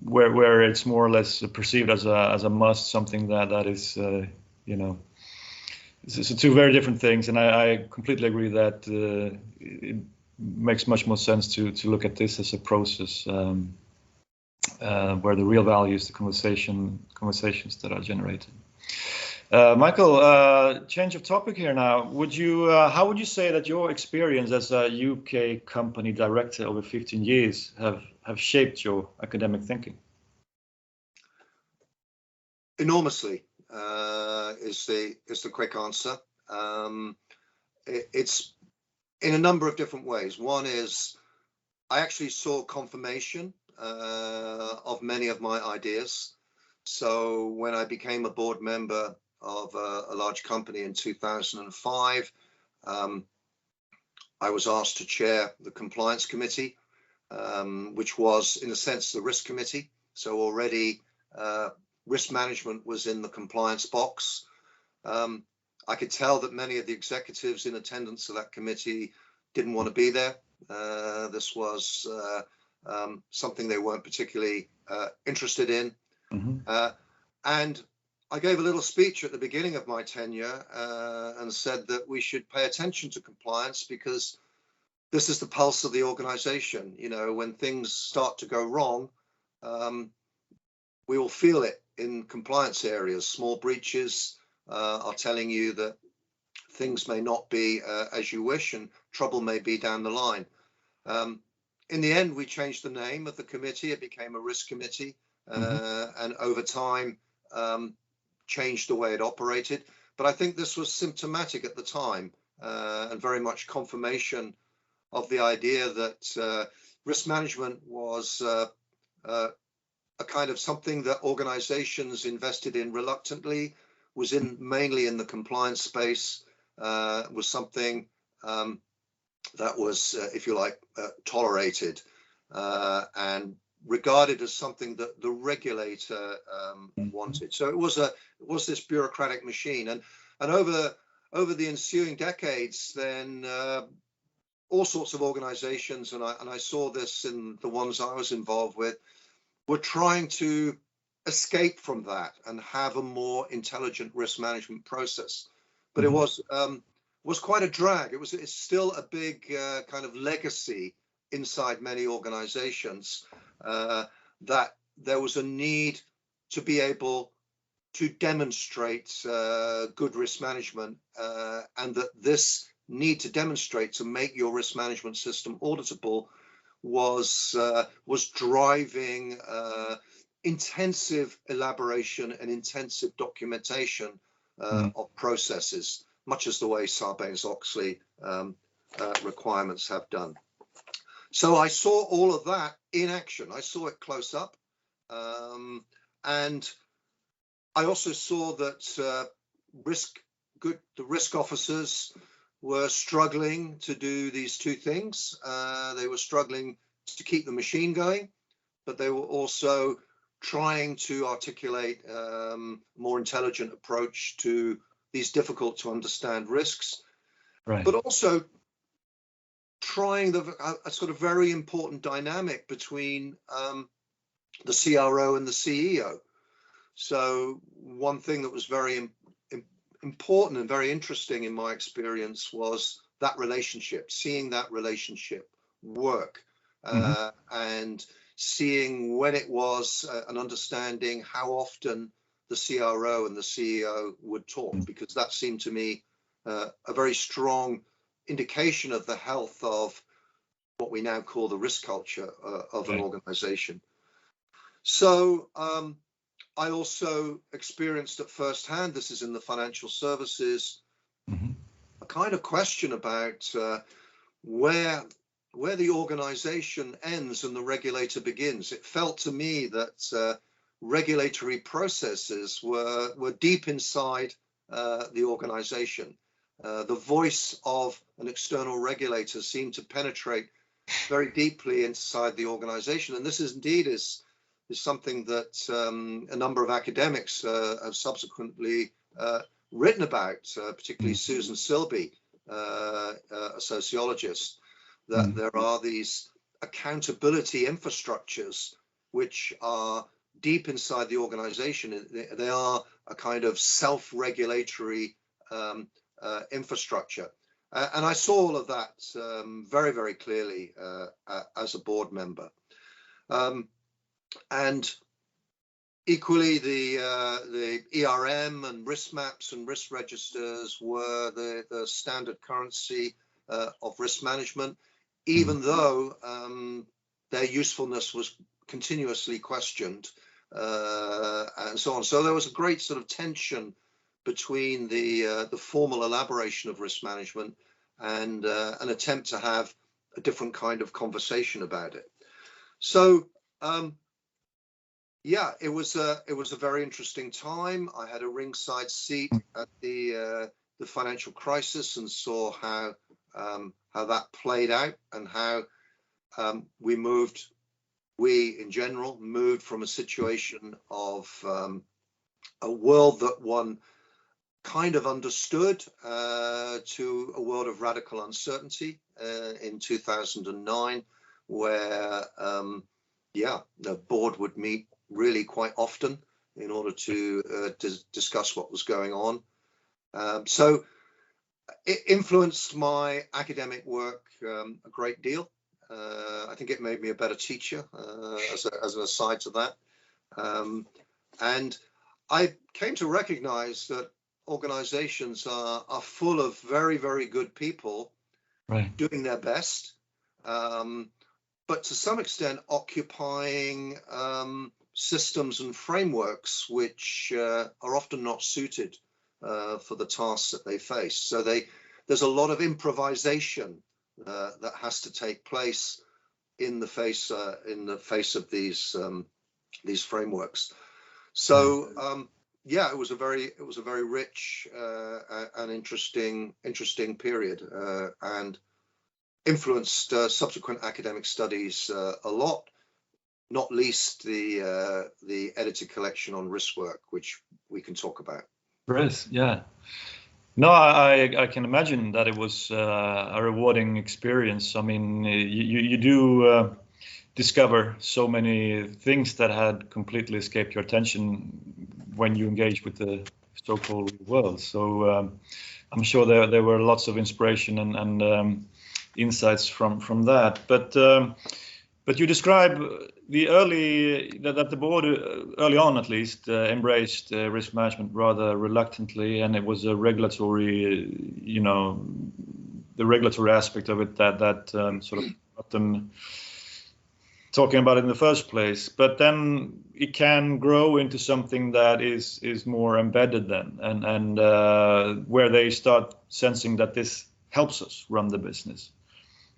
where it's more or less perceived as a must, something that is it's two very different things. And I completely agree that it makes much more sense to look at this as a process where the real value is the conversations that are generated. Michael, change of topic here now. How would you say that your experience as a UK company director over 15 years have shaped your academic thinking? Enormously, is the quick answer. It's in a number of different ways. One is I actually saw confirmation of many of my ideas. So when I became a board member of a large company in 2005, I was asked to chair the compliance committee, which was in a sense the risk committee. So already risk management was in the compliance box. I could tell that many of the executives in attendance of that committee didn't want to be there. This was something they weren't particularly interested in. Mm-hmm. And I gave a little speech at the beginning of my tenure and said that we should pay attention to compliance because this is the pulse of the organization. When things start to go wrong, we will feel it in compliance areas. Small breaches are telling you that things may not be as you wish, and trouble may be down the line. In the end, we changed the name of the committee. It became a risk committee, and over time changed the way it operated. But I think this was symptomatic at the time and very much confirmation of the idea that risk management was a kind of something that organizations invested in reluctantly, was mainly in the compliance space, was something that was, if you like, tolerated and regarded as something that the regulator wanted. So it was this bureaucratic machine, and over over the ensuing decades, then all sorts of organizations, and I saw this in the ones I was involved with, were trying to escape from that and have a more intelligent risk management process. But it was quite a drag. It's still a big kind of legacy inside many organizations, that there was a need to be able to demonstrate good risk management, and that this need to demonstrate to make your risk management system auditable was driving intensive elaboration and intensive documentation of processes, much as the way Sarbanes-Oxley requirements have done. So I saw all of that in action. I saw it close up, and I also saw that the risk officers were struggling to do these two things. They were struggling to keep the machine going, but they were also trying to articulate a more intelligent approach to these difficult to understand risks, right, but also trying a sort of very important dynamic between the CRO and the CEO. So one thing that was very important and very interesting in my experience was that relationship, seeing that relationship work, and seeing when it was and understanding how often the CRO and the CEO would talk, because that seemed to me a very strong indication of the health of what we now call the risk culture of an organization. So I also experienced at first hand, this is in the financial services, a kind of question about where the organization ends and the regulator begins. It felt to me that regulatory processes were deep inside the organization. The voice of an external regulator seemed to penetrate very deeply inside the organization, and this is something that a number of academics have subsequently written about, particularly Susan Silby, a sociologist, that there are these accountability infrastructures which are deep inside the organization. They are a kind of self-regulatory infrastructure. And I saw all of that very, very clearly as a board member. And equally, the ERM and risk maps and risk registers were the standard currency of risk management, even though their usefulness was continuously questioned, and so on. So there was a great sort of tension between the formal elaboration of risk management and an attempt to have a different kind of conversation about it. So yeah, it was a very interesting time. I had a ringside seat at the financial crisis and saw how that played out, and how we in general moved from a situation of a world that one kind of understood to a world of radical uncertainty in 2009, where the board would meet really quite often in order to discuss what was going on. So it influenced my academic work a great deal. I think it made me a better teacher, as an aside to that. And I came to recognize that organizations are full of very, very good people doing their best, but to some extent occupying systems and frameworks which are often not suited for the tasks that they face. So there's a lot of improvisation that has to take place in the face of these frameworks. So yeah, it was a very rich and interesting period, and influenced subsequent academic studies a lot, not least the edited collection on Riskwork, which we can talk about. Risk, yeah. No, I can imagine that it was a rewarding experience. I mean, you do discover so many things that had completely escaped your attention when you engage with the so-called world. So I'm sure there were lots of inspiration and insights from that. But you describe that the board early on at least embraced risk management rather reluctantly, and it was a regulatory, the regulatory aspect of it that sort of got them talking about it in the first place. But then it can grow into something that is more embedded then, and where they start sensing that this helps us run the business.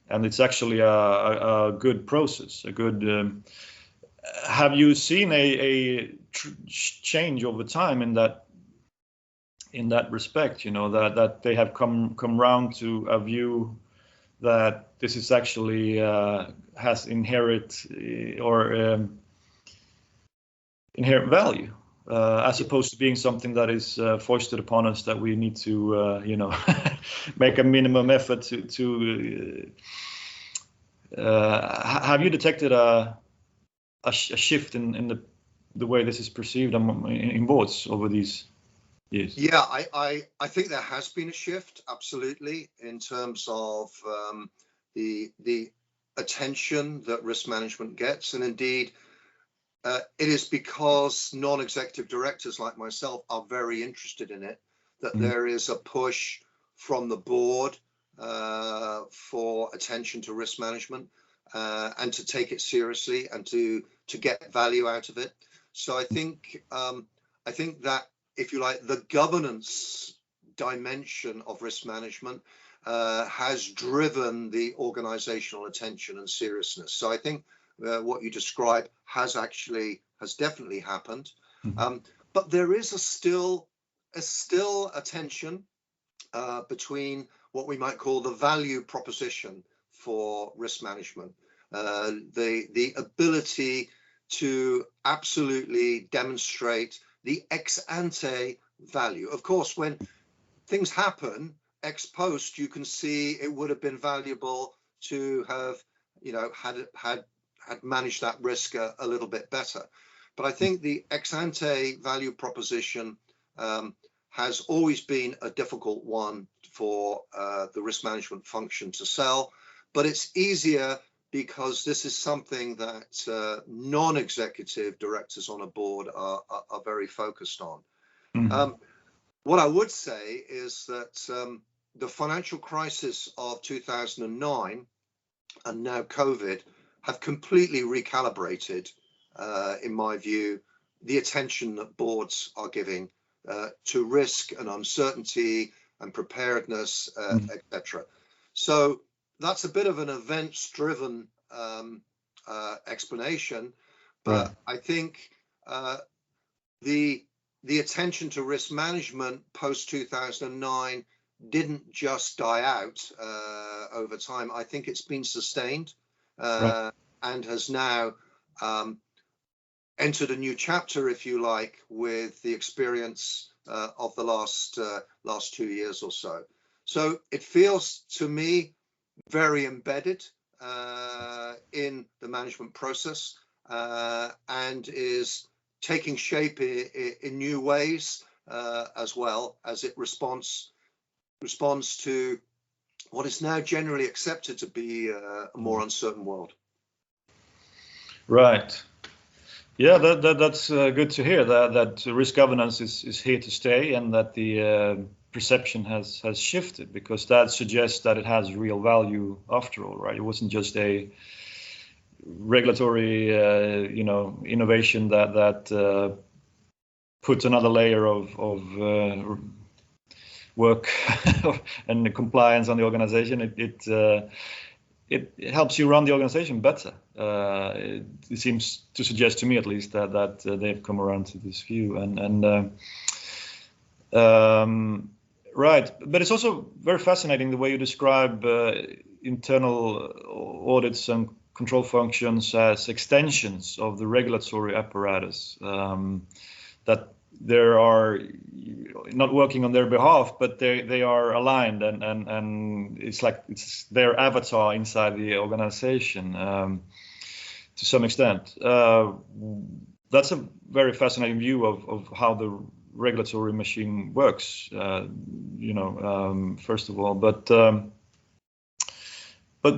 And it's actually a good process, a good. Have you seen a change over time in that respect? That they have come round to a view that this is actually has inherent value, as opposed to being something that is foisted upon us that we need to, make a minimum effort to. Have you detected a shift in the way this is perceived in boards over these years? Yeah, I think there has been a shift, absolutely, in terms of the attention that risk management gets, and indeed it is because non-executive directors like myself are very interested in it that there is a push from the board for attention to risk management and to take it seriously and to get value out of it. So I think that, if you like, the governance dimension of risk management has driven the organizational attention and seriousness. So I think what you describe has definitely happened. But there is still a tension between what we might call the value proposition for risk management, the ability to absolutely demonstrate the ex ante value. Of course, when things happen ex post, you can see it would have been valuable to have, had managed that risk a little bit better. But I think the ex ante value proposition has always been a difficult one for the risk management function to sell, but it's easier because this is something that non-executive directors on a board are very focused on. What I would say is that the financial crisis of 2009 and now COVID have completely recalibrated, in my view, the attention that boards are giving to risk and uncertainty and preparedness, etc. So that's a bit of an events-driven explanation, but I think the attention to risk management post 2009 didn't just die out over time. I think it's been sustained and has now entered a new chapter, if you like, with the experience of the last 2 years or so. So it feels to me very embedded in the management process and is taking shape in new ways as well as it responds to what is now generally accepted to be a more uncertain world. Right. Yeah, that's good to hear that risk governance is here to stay, and that the perception has shifted, because that suggests that it has real value after all, right? It wasn't just a regulatory innovation that puts another layer of work and compliance on the organization. It helps you run the organization better. It seems to suggest to me, at least, that they've come around to this view. Right, but it's also very fascinating the way you describe internal audits and control functions as extensions of the regulatory apparatus. That there are not working on their behalf, but they are aligned, and it's like it's their avatar inside the organization to some extent. That's a very fascinating view of how the regulatory machine works, first of all. But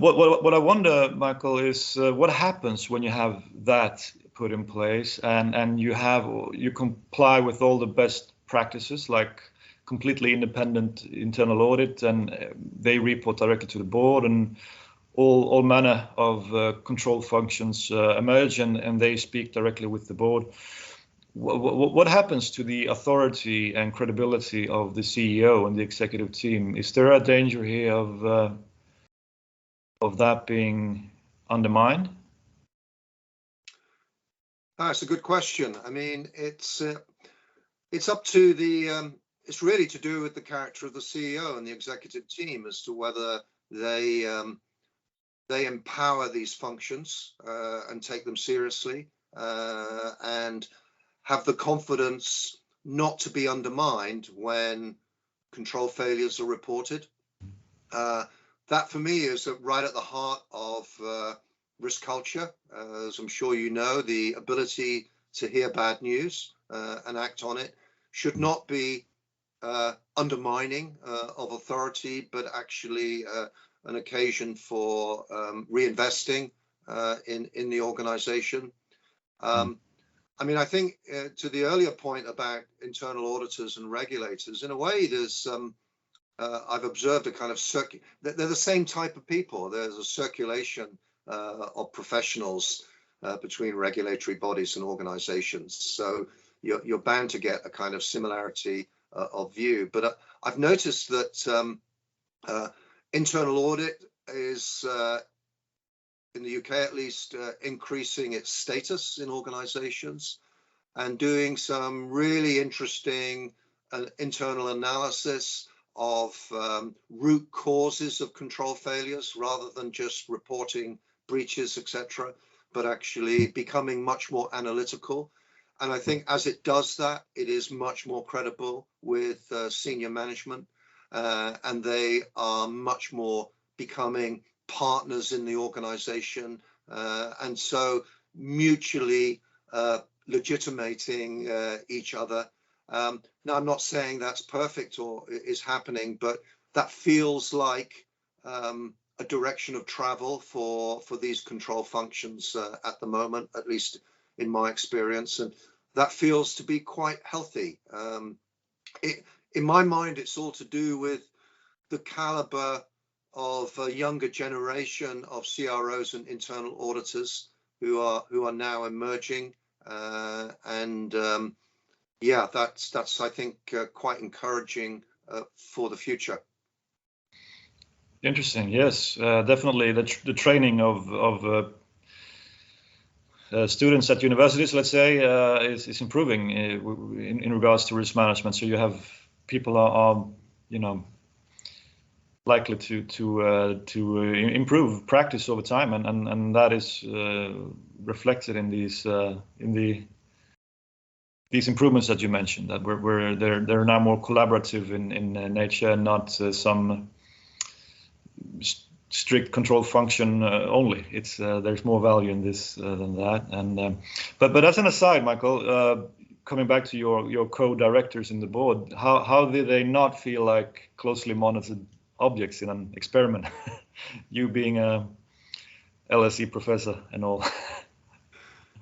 what I wonder, Michael, is what happens when you have that put in place and you comply with all the best practices, like completely independent internal audit, and they report directly to the board, and all manner of control functions emerge, and they speak directly with the board. What happens to the authority and credibility of the CEO and the executive team? Is there a danger here of that being undermined? That's a good question. I mean, it's up to the it's really to do with the character of the CEO and the executive team as to whether they empower these functions and take them seriously and have the confidence not to be undermined when control failures are reported. That for me is right at the heart of risk culture. As I'm sure you know, the ability to hear bad news and act on it should not be undermining of authority, but actually an occasion for reinvesting in the organization. I mean, I think to the earlier point about internal auditors and regulators, in a way, there's I've observed a kind of they're the same type of people. There's a circulation of professionals between regulatory bodies and organizations. So you're bound to get a kind of similarity of view. But I've noticed that internal audit is, in the UK at least, increasing its status in organizations and doing some really interesting internal analysis of root causes of control failures, rather than just reporting breaches, etc., but actually becoming much more analytical. And I think as it does that, it is much more credible with senior management, and they are much more becoming partners in the organization, and so mutually legitimating each other. Now, I'm not saying that's perfect or is happening, but that feels like a direction of travel for these control functions at the moment, at least in my experience, and that feels to be quite healthy. In my mind, it's all to do with the caliber of a younger generation of CROs and internal auditors who are now emerging, and yeah, that's I think quite encouraging for the future. Interesting. Yes, definitely. The training of students at universities, let's say, is improving in regards to risk management. So you have people are likely to improve practice over time, and that is reflected in these improvements that you mentioned, that they're now more collaborative in nature, and not some strict control function only. It's there's more value in this than that. And but as an aside, Michael, coming back to your co-directors in the board, how did they not feel like closely monitored objects in an experiment? You being a LSE professor and all.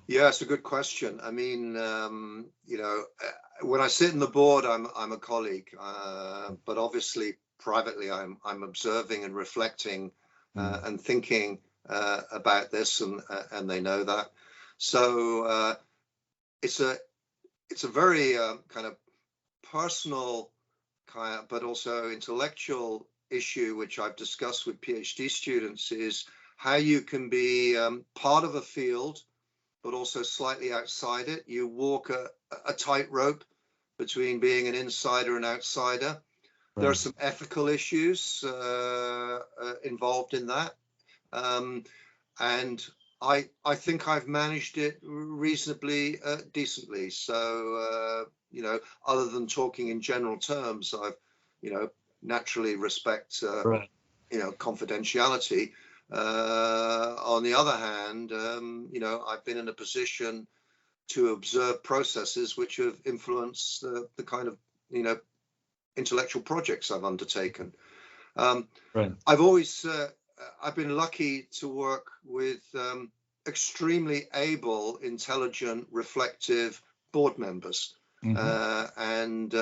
Yeah, it's a good question. I mean, when I sit in the board, I'm a colleague, but obviously privately, I'm observing and reflecting and thinking about this, and they know that. So it's a very kind of personal, but also intellectual issue, which I've discussed with PhD students, is how you can be part of a field, but also slightly outside it. You walk a tightrope between being an insider and outsider. Right. There are some ethical issues involved in that. And I think I've managed it reasonably decently. So, other than talking in general terms, I've, naturally respect, Right. confidentiality. On the other hand, I've been in a position to observe processes which have influenced the kind of, intellectual projects I've undertaken. Right. I've been lucky to work with extremely able, intelligent, reflective board members, and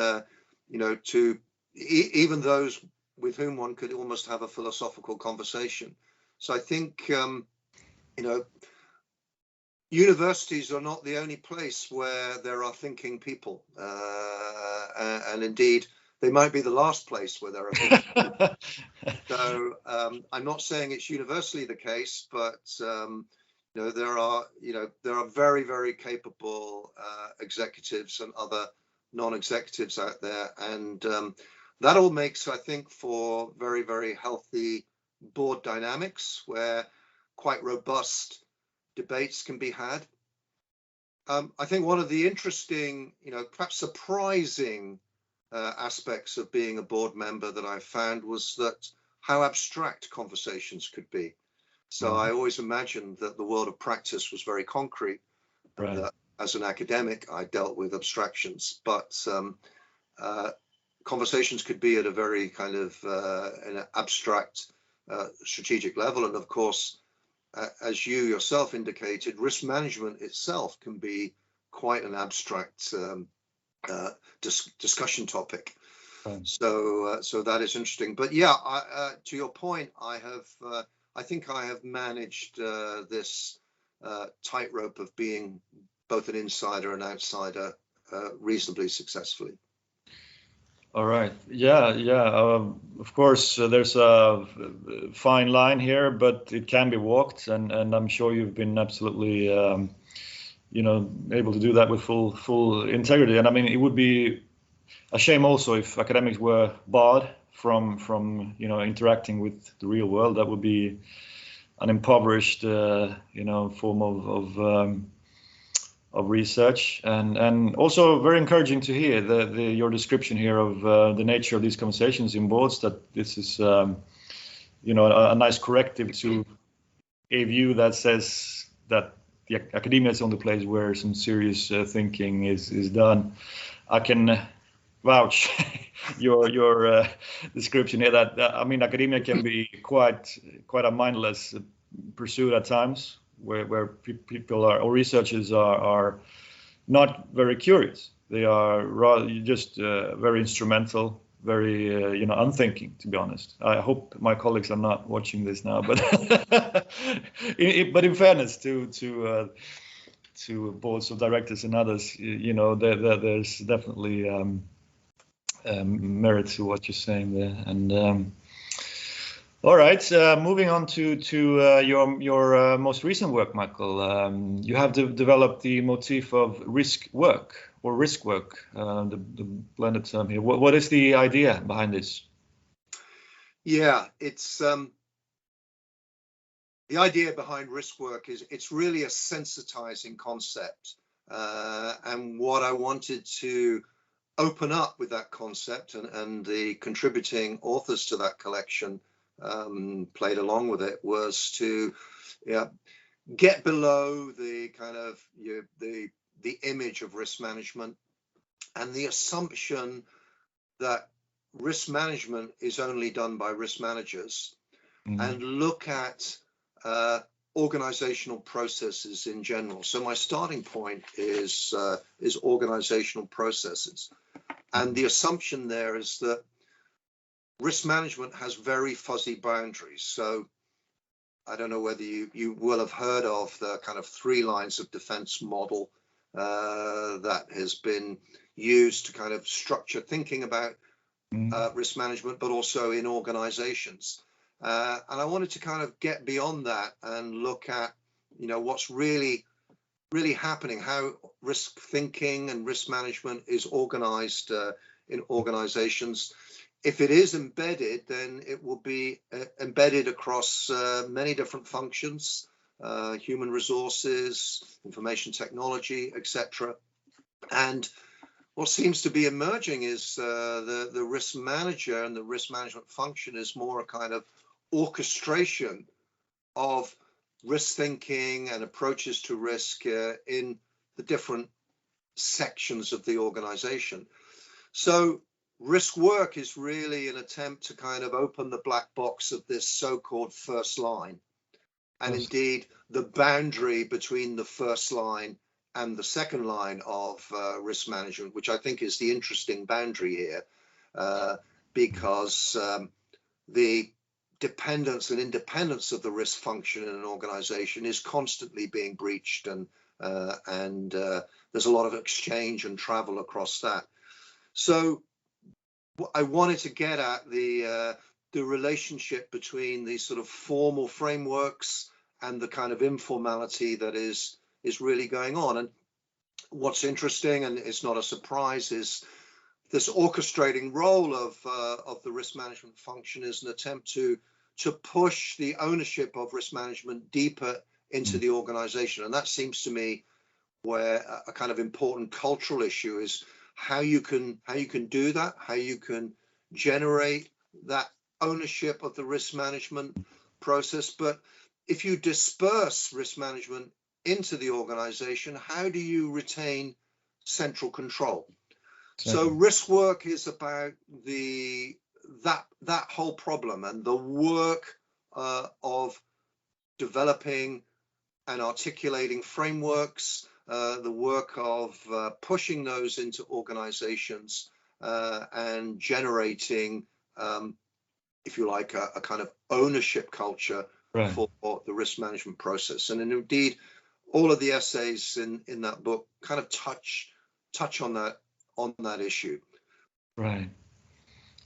even those with whom one could almost have a philosophical conversation. So I think universities are not the only place where there are thinking people, and indeed they might be the last place where there are thinking people. So I'm not saying it's universally the case, but there are very, very capable executives and other non-executives out there, and that all makes, I think, for very, very healthy board dynamics where quite robust debates can be had. I think one of the interesting, perhaps surprising aspects of being a board member that I found was that how abstract conversations could be. So I always imagined that the world of practice was very concrete, and that as an academic I dealt with abstractions, but conversations could be at a very kind of an abstract strategic level. And of course, as you yourself indicated, risk management itself can be quite an abstract discussion topic. So that is interesting. But yeah, to your point, I think I have managed this tightrope of being both an insider and outsider reasonably successfully. All right. Yeah. Of course, there's a fine line here, but it can be walked, and I'm sure you've been absolutely, able to do that with full integrity. And I mean, it would be a shame also if academics were barred from interacting with the real world. That would be an impoverished, form of research, and also very encouraging to hear your description here of the nature of these conversations in boards, that this is a nice corrective to a view that says that the academia is the only place where some serious thinking is done. I can vouch your description here that I mean, academia can be quite a mindless pursuit at times, where people or researchers are not very curious. They are rather just very instrumental, very unthinking, to be honest. I hope my colleagues are not watching this now, but but in fairness to boards of directors and others, there's definitely merit to what you're saying there. And all right, moving on to your most recent work, Michael. You have developed the motif of Riskwork, the blended term here. What is the idea behind this? Yeah, it's the idea behind Riskwork is it's really a sensitizing concept, and what I wanted to open up with that concept, and the contributing authors to that collection played along with it, was to get below the kind of the image of risk management and the assumption that risk management is only done by risk managers, and look at organizational processes in general. So my starting point is organizational processes, and the assumption there is that risk management has very fuzzy boundaries. So I don't know whether you will have heard of the kind of 3 lines of defense model that has been used to kind of structure thinking about risk management, but also in organizations. And I wanted to kind of get beyond that and look at, what's really happening, how risk thinking and risk management is organized in organizations. If it is embedded, then it will be embedded across many different functions, human resources, information technology, etc. And what seems to be emerging is the risk manager and the risk management function is more a kind of orchestration of risk thinking and approaches to risk in the different sections of the organization. So Riskwork is really an attempt to kind of open the black box of this so-called first line, and indeed the boundary between the first line and the second line of risk management, which I think is the interesting boundary here, because the dependence and independence of the risk function in an organization is constantly being breached, and there's a lot of exchange and travel across that. So I wanted to get at the relationship between these sort of formal frameworks and the kind of informality that is really going on. And what's interesting, and it's not a surprise, is this orchestrating role of the risk management function is an attempt to push the ownership of risk management deeper into the organization. And that seems to me where a kind of important cultural issue is how you can do that, how you can generate that ownership of the risk management process. But if you disperse risk management into the organization, how do you retain central control? So Riskwork is about that whole problem and the work of developing and articulating frameworks, the work of pushing those into organizations and generating, if you like, a kind of ownership culture for the risk management process. And indeed, all of the essays in that book kind of touch on that issue. Right.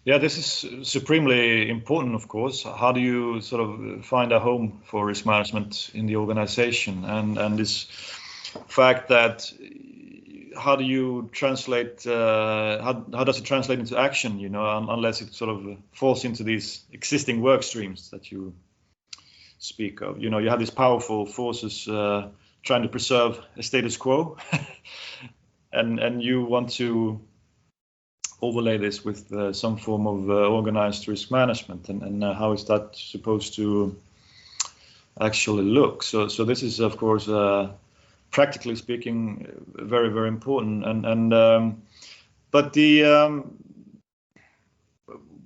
Yeah, this is supremely important, of course. How do you sort of find a home for risk management in the organization, and this fact that how do you translate? How does it translate into action? You know, unless it sort of falls into these existing work streams that you speak of. You know, you have these powerful forces trying to preserve a status quo, and you want to overlay this with some form of organized risk management, and how is that supposed to actually look? So this is, of course, practically speaking, very, very important. But the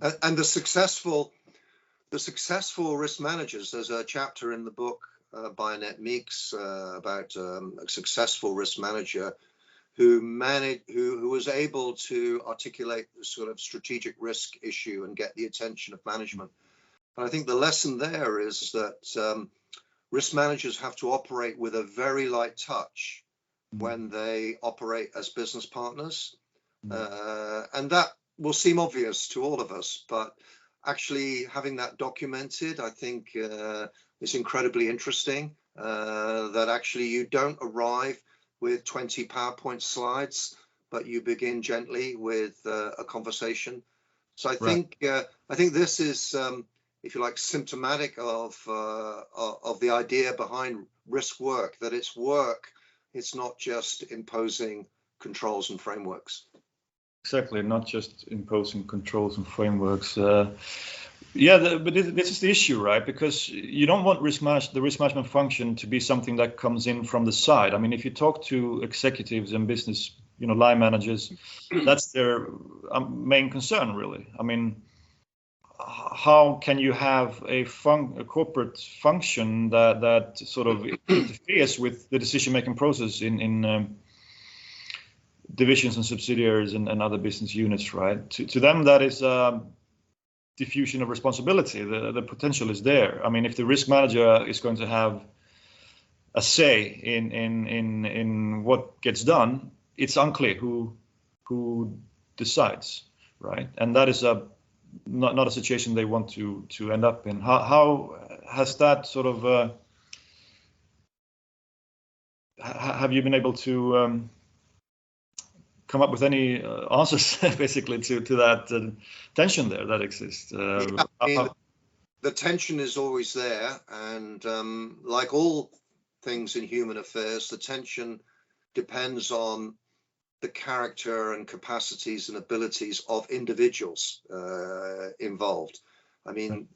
and the successful risk managers. There's a chapter in the book by Annette Meeks about a successful risk manager who was able to articulate the sort of strategic risk issue and get the attention of management. And I think the lesson there is that risk managers have to operate with a very light touch when they operate as business partners. And that will seem obvious to all of us, but actually having that documented, I think is incredibly interesting, that actually you don't arrive with 20 PowerPoint slides, but you begin gently with a conversation. So I think this is, if you like, symptomatic of the idea behind Riskwork, that it's work. It's not just imposing controls and frameworks. Exactly, not just imposing controls and frameworks. But this is the issue, right? Because you don't want the risk management function to be something that comes in from the side. I mean, if you talk to executives and business, line managers, that's their main concern, really. I mean, how can you have a corporate function that sort of interferes with the decision-making process in divisions and subsidiaries and other business units, right? To them, that is diffusion of responsibility. The potential is there. I mean, if the risk manager is going to have a say in what gets done, it's unclear who decides, right? And that is not a situation they want to end up in. How has that sort of have you been able to come up with any answers basically to that tension there that exists? the tension is always there, and like all things in human affairs, the tension depends on the character and capacities and abilities of individuals involved. I mean,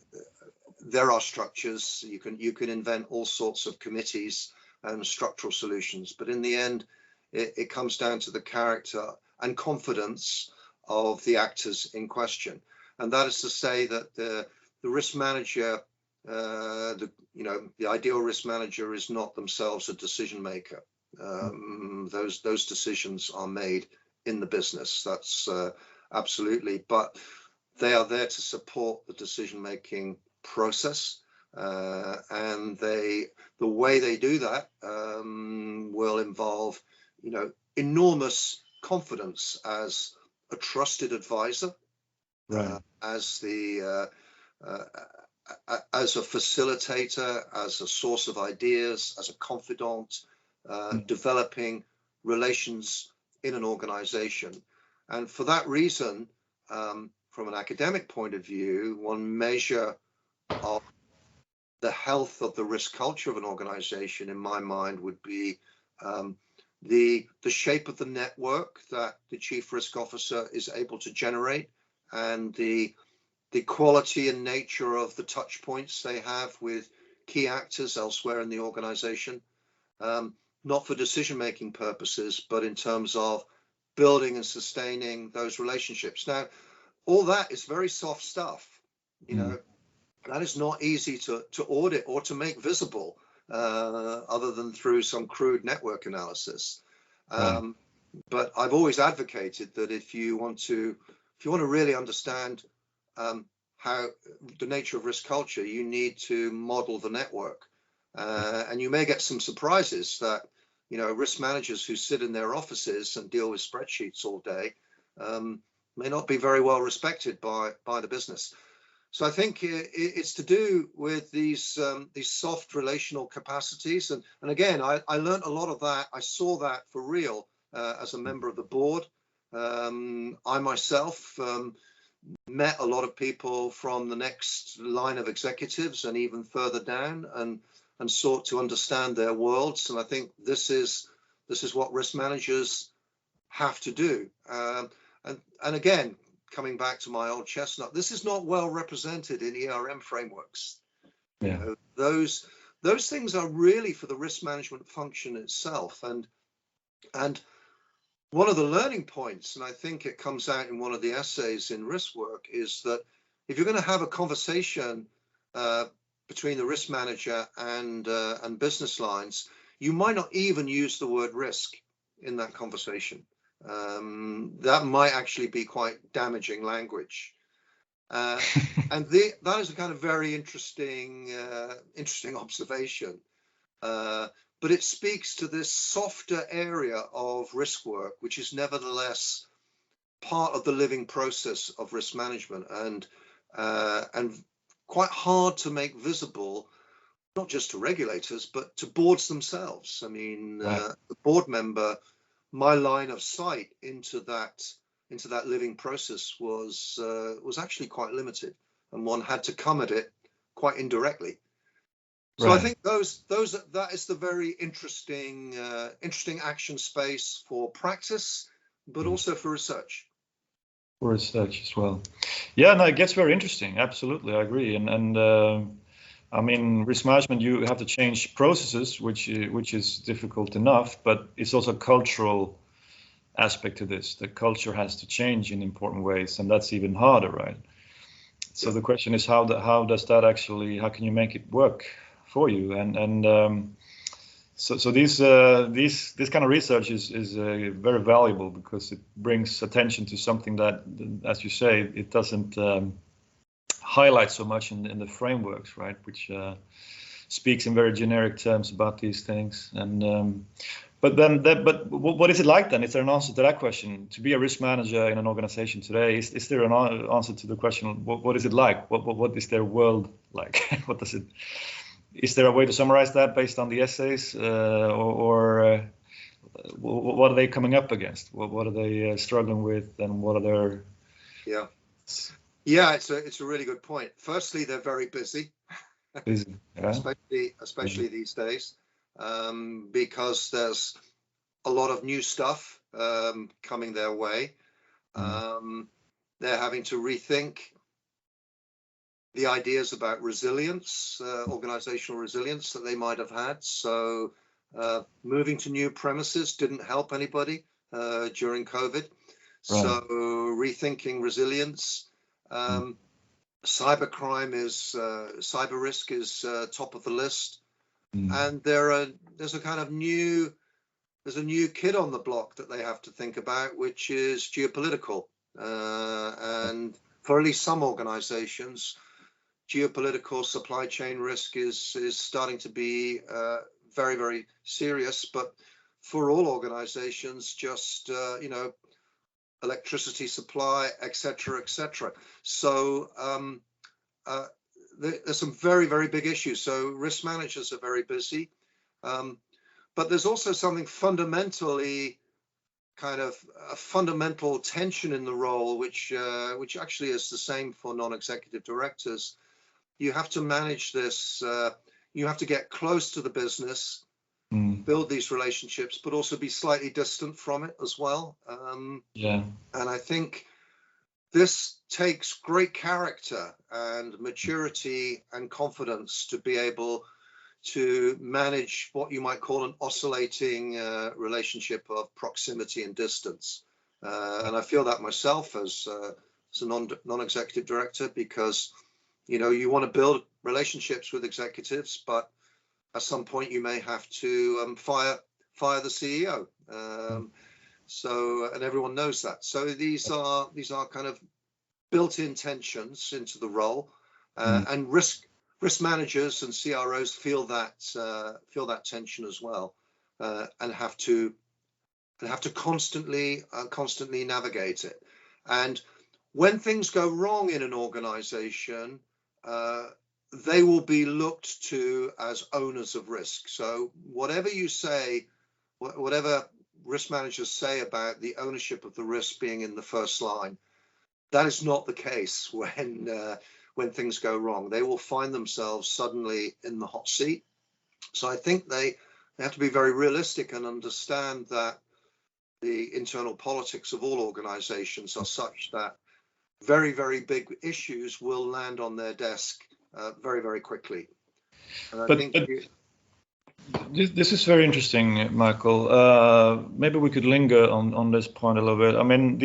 there are structures, you can invent all sorts of committees and structural solutions, but in the end, it comes down to the character and confidence of the actors in question. And that is to say that the risk manager, the ideal risk manager is not themselves a decision maker. Those decisions are made in the business. That's absolutely, but they are there to support the decision-making process, and the way they do that will involve, enormous confidence as a trusted advisor, right. as a facilitator, as a source of ideas, as a confidant, developing relations in an organization. And for that reason, from an academic point of view, one measure of the health of the risk culture of an organization, in my mind, would be the shape of the network that the chief risk officer is able to generate, and the quality and nature of the touch points they have with key actors elsewhere in the organization, not for decision-making purposes, but in terms of building and sustaining those relationships. Now, all that is very soft stuff. That is not easy to audit or to make visible, other than through some crude network analysis. But I've always advocated that if you want to really understand how the nature of risk culture, you need to model the network, and you may get some surprises that risk managers who sit in their offices and deal with spreadsheets all day may not be very well respected by the business. So I think it's to do with these soft relational capacities, and again, I learned a lot of that. I saw that for real as a member of the board. I myself met a lot of people from the next line of executives and even further down, and sought to understand their worlds. And I think this is what risk managers have to do. And again, coming back to my old chestnut, this is not well represented in ERM frameworks. Yeah. Those things are really for the risk management function itself. And one of the learning points, and I think it comes out in one of the essays in Riskwork, is that if you're going to have a conversation between the risk manager and business lines, you might not even use the word risk in that conversation. That might actually be quite damaging language, and that is a kind of very interesting observation. But it speaks to this softer area of risk work, which is nevertheless part of the living process of risk management, and quite hard to make visible, not just to regulators, but to boards themselves. I mean, the board member, my line of sight into that living process was actually quite limited, and one had to come at it quite indirectly. So I think that is the very interesting action space for practice, but also for research. For research as well. Yeah, no, it gets very interesting. Absolutely, I agree. And I mean, risk management, you have to change processes, which is difficult enough, but it's also a cultural aspect to this. The culture has to change in important ways, and that's even harder, right? So the question is, how can you make it work for you? So this kind of research is very valuable, because it brings attention to something that, as you say, it doesn't highlight so much in the frameworks, right? Which speaks in very generic terms about these things. And but what is it like then? Is there an answer to that question? To be a risk manager in an organization today, is there an answer to the question? What is it like? What is their world like? Is there a way to summarize that based on the essays, or what are they coming up against? What are they struggling with, and what are their Yeah, it's a really good point. Firstly, they're very busy, Yeah. especially these days, because there's a lot of new stuff coming their way. They're having to rethink the ideas about resilience, organizational resilience that they might have had. So moving to new premises didn't help anybody during COVID. Right. So rethinking resilience. Cybercrime is cyber risk is top of the list, and there's a new kid on the block that they have to think about, which is geopolitical. And for at least some organizations, geopolitical supply chain risk is starting to be very, very serious. But for all organizations, just electricity supply, etc., etc. So there's some very, very big issues. So risk managers are very busy, but there's also something fundamentally kind of a fundamental tension in the role, which actually is the same for non-executive directors. You have to manage this. You have to get close to the business, build these relationships, but also be slightly distant from it as well. And I think this takes great character and maturity and confidence to be able to manage what you might call an oscillating relationship of proximity and distance. And I feel that myself as a non-executive director, because you want to build relationships with executives, but at some point you may have to fire the CEO. And everyone knows that. So these are kind of built-in tensions into the role, and risk managers and CROs feel that tension as well, and have to constantly navigate it. And when things go wrong in an organization, they will be looked to as owners of risk. So whatever you say, whatever risk managers say about the ownership of the risk being in the first line, that is not the case when things go wrong. They will find themselves suddenly in the hot seat. So I think they have to be very realistic and understand that the internal politics of all organizations are such that very, very big issues will land on their desk very, very quickly. And I think this is very interesting, Michael. Maybe we could linger on this point a little bit. I mean,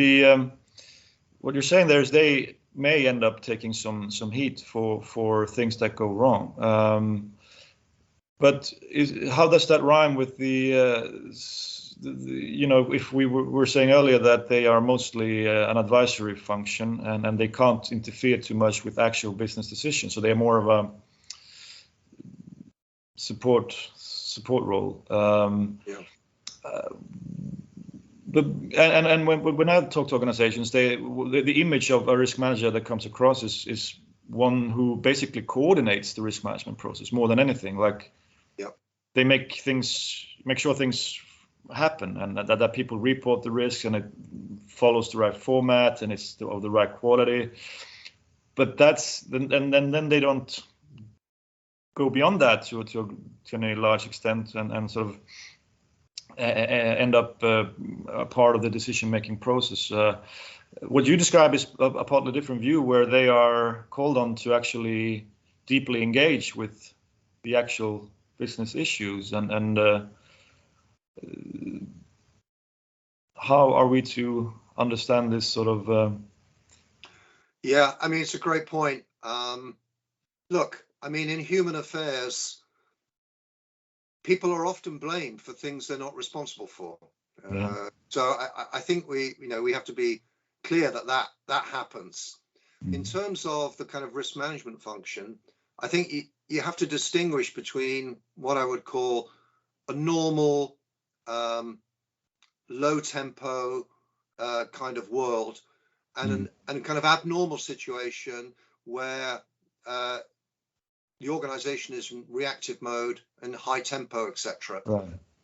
what you're saying there is they may end up taking some heat for things that go wrong. But how does that rhyme with if we were saying earlier that they are mostly an advisory function and they can't interfere too much with actual business decisions, so they're more of a support role. And when I talk to organizations, the image of a risk manager that comes across is one who basically coordinates the risk management process more than anything. Like, they make sure things happen, and that people report the risk, and it follows the right format, and it's of the right quality. But then they don't go beyond that to any large extent, and sort of end up a part of the decision-making process. What you describe is a partly different view, where they are called on to actually deeply engage with the actual business issues, and how are we to understand this sort of? Yeah, I mean, it's a great point. Look, I mean, in human affairs, people are often blamed for things they're not responsible for. So I think we have to be clear that happens. In terms of the kind of risk management function, I think you have to distinguish between what I would call a normal, low tempo kind of world, and a kind of abnormal situation where the organization is in reactive mode and high tempo, etc.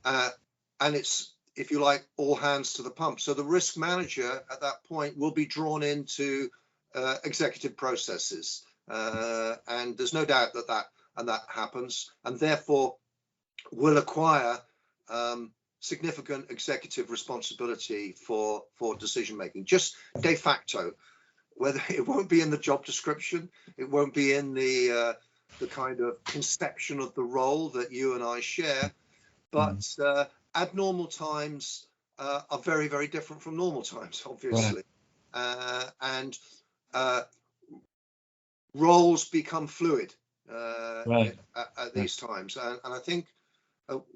And it's, if you like, all hands to the pump. So the risk manager at that point will be drawn into executive processes, and there's no doubt that that happens, and therefore will acquire significant executive responsibility for decision making, just de facto. Whether it won't be in the job description, it won't be in the kind of conception of the role that you and I share, but abnormal times are very, very different from normal times, obviously. Right. And roles become fluid right. at these times. And I think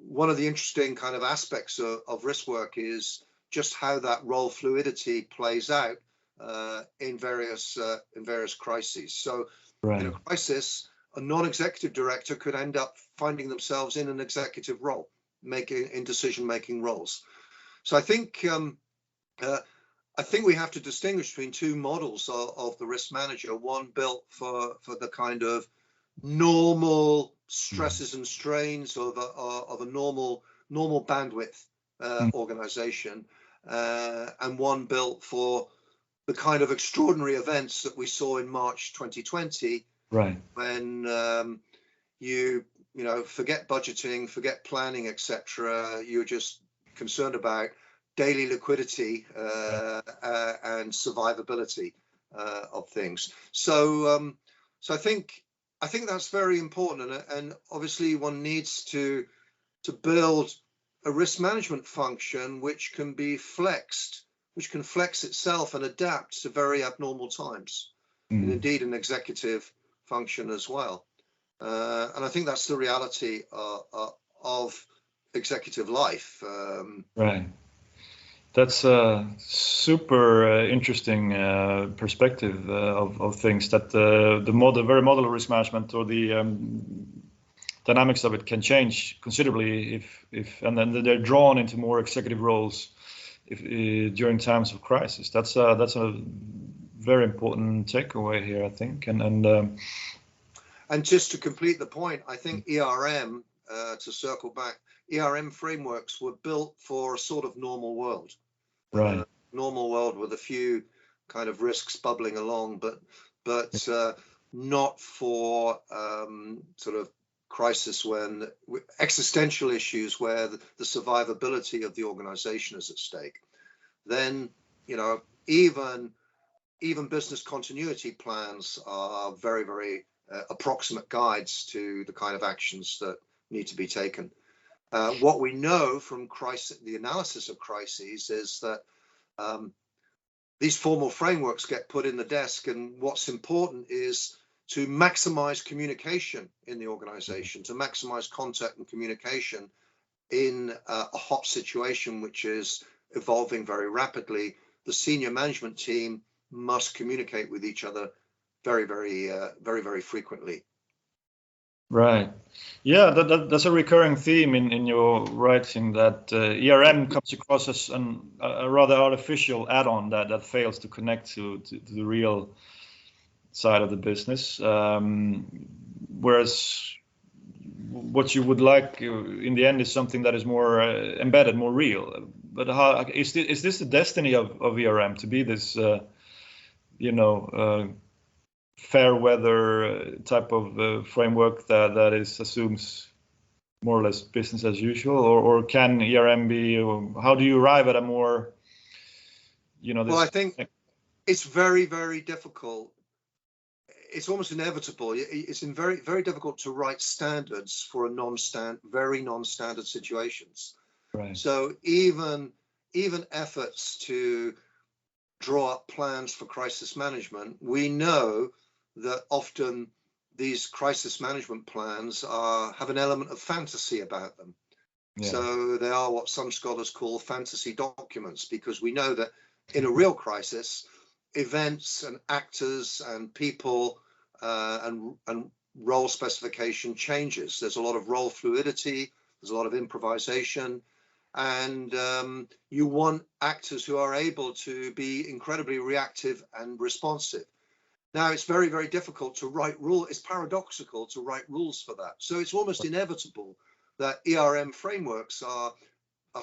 one of the interesting kind of aspects of Riskwork is just how that role fluidity plays out in various crises. So right. in a crisis, a non-executive director could end up finding themselves in an executive role, in decision-making roles. So I think we have to distinguish between two models of the risk manager. One built for the kind of normal stresses and strains of a normal bandwidth organization, and one built for the kind of extraordinary events that we saw in March 2020, right? When you forget budgeting, forget planning, etc. You're just concerned about daily liquidity and survivability of things. So I think that's very important, and obviously one needs to build a risk management function which can be flexed, which can flex itself and adapt to very abnormal times, and indeed an executive function as well. And I think that's the reality of executive life. Right. That's a super interesting perspective of things, that the very model of risk management, or the dynamics of it, can change considerably and then they're drawn into more executive roles during times of crisis. That's a very important takeaway here, I think. And just to complete the point, I think ERM, to circle back, ERM frameworks were built for a sort of normal world. Right. Normal world with a few kind of risks bubbling along, but not for sort of crisis, when existential issues where the survivability of the organization is at stake. Then, even business continuity plans are very, very approximate guides to the kind of actions that need to be taken. What we know from the analysis of crises is that these formal frameworks get put in the desk, and what's important is to maximize communication in the organization, to maximize contact and communication in a hot situation which is evolving very rapidly. The senior management team must communicate with each other very, very frequently. Right. Yeah, that's a recurring theme in your writing, that ERM comes across as a rather artificial add-on that fails to connect to the real side of the business. Whereas what you would like in the end is something that is more embedded, more real. But how is this the destiny of ERM, to be this fair weather type of framework that assumes more or less business as usual, or can ERM be? How do you arrive at a more, Well, I think it's very, very difficult. It's almost inevitable. It's very, very difficult to write standards for very non-standard situations. Right. So even efforts to draw up plans for crisis management, we know that often these crisis management plans have an element of fantasy about them. Yeah. So they are what some scholars call fantasy documents, because we know that in a real crisis, events and actors and people and role specification changes. There's a lot of role fluidity, there's a lot of improvisation, and you want actors who are able to be incredibly reactive and responsive. Now, it's very, very difficult to write rules. It's paradoxical to write rules for that. So it's almost inevitable that ERM frameworks are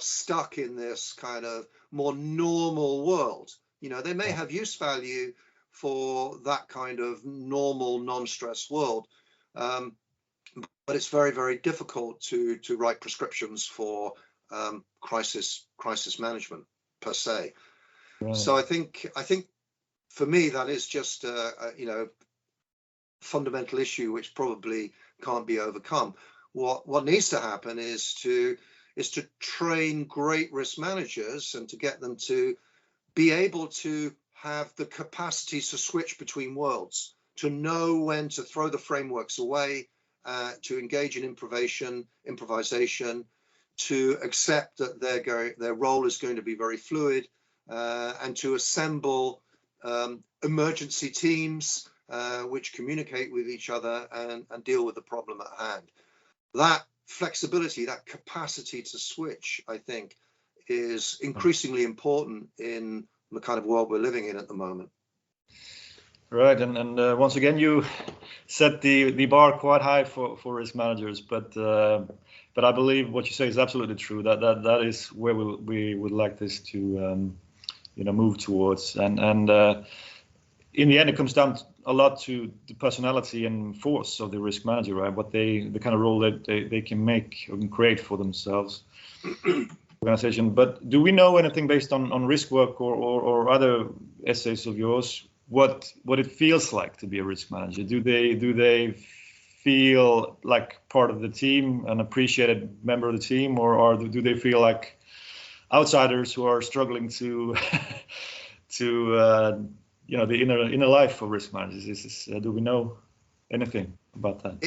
stuck in this kind of more normal world. They may have use value for that kind of normal, non-stress world. But it's very, very difficult to write prescriptions for crisis management per se. Right. So I think for me that is just a fundamental issue which probably can't be overcome. What needs to happen is to train great risk managers and to get them to be able to have the capacity to switch between worlds, to know when to throw the frameworks away, to engage in improvisation, to accept that their role is going to be very fluid, and to assemble emergency teams which communicate with each other and deal with the problem at hand. That flexibility, that capacity to switch, I think, is increasingly important in the kind of world we're living in at the moment. Right, and once again, you set the bar quite high for risk managers, but I believe what you say is absolutely true. That is where we would like this to move towards, and in the end, it comes down a lot to the personality and force of the risk manager, right? The kind of role that they can make or can create for themselves. Organization. But do we know anything based on Riskwork or other essays of yours what it feels like to be a risk manager? Do they feel like part of the team, an appreciated member of the team, or do they feel like outsiders who are struggling to the inner life of risk managers? Do we know anything about that?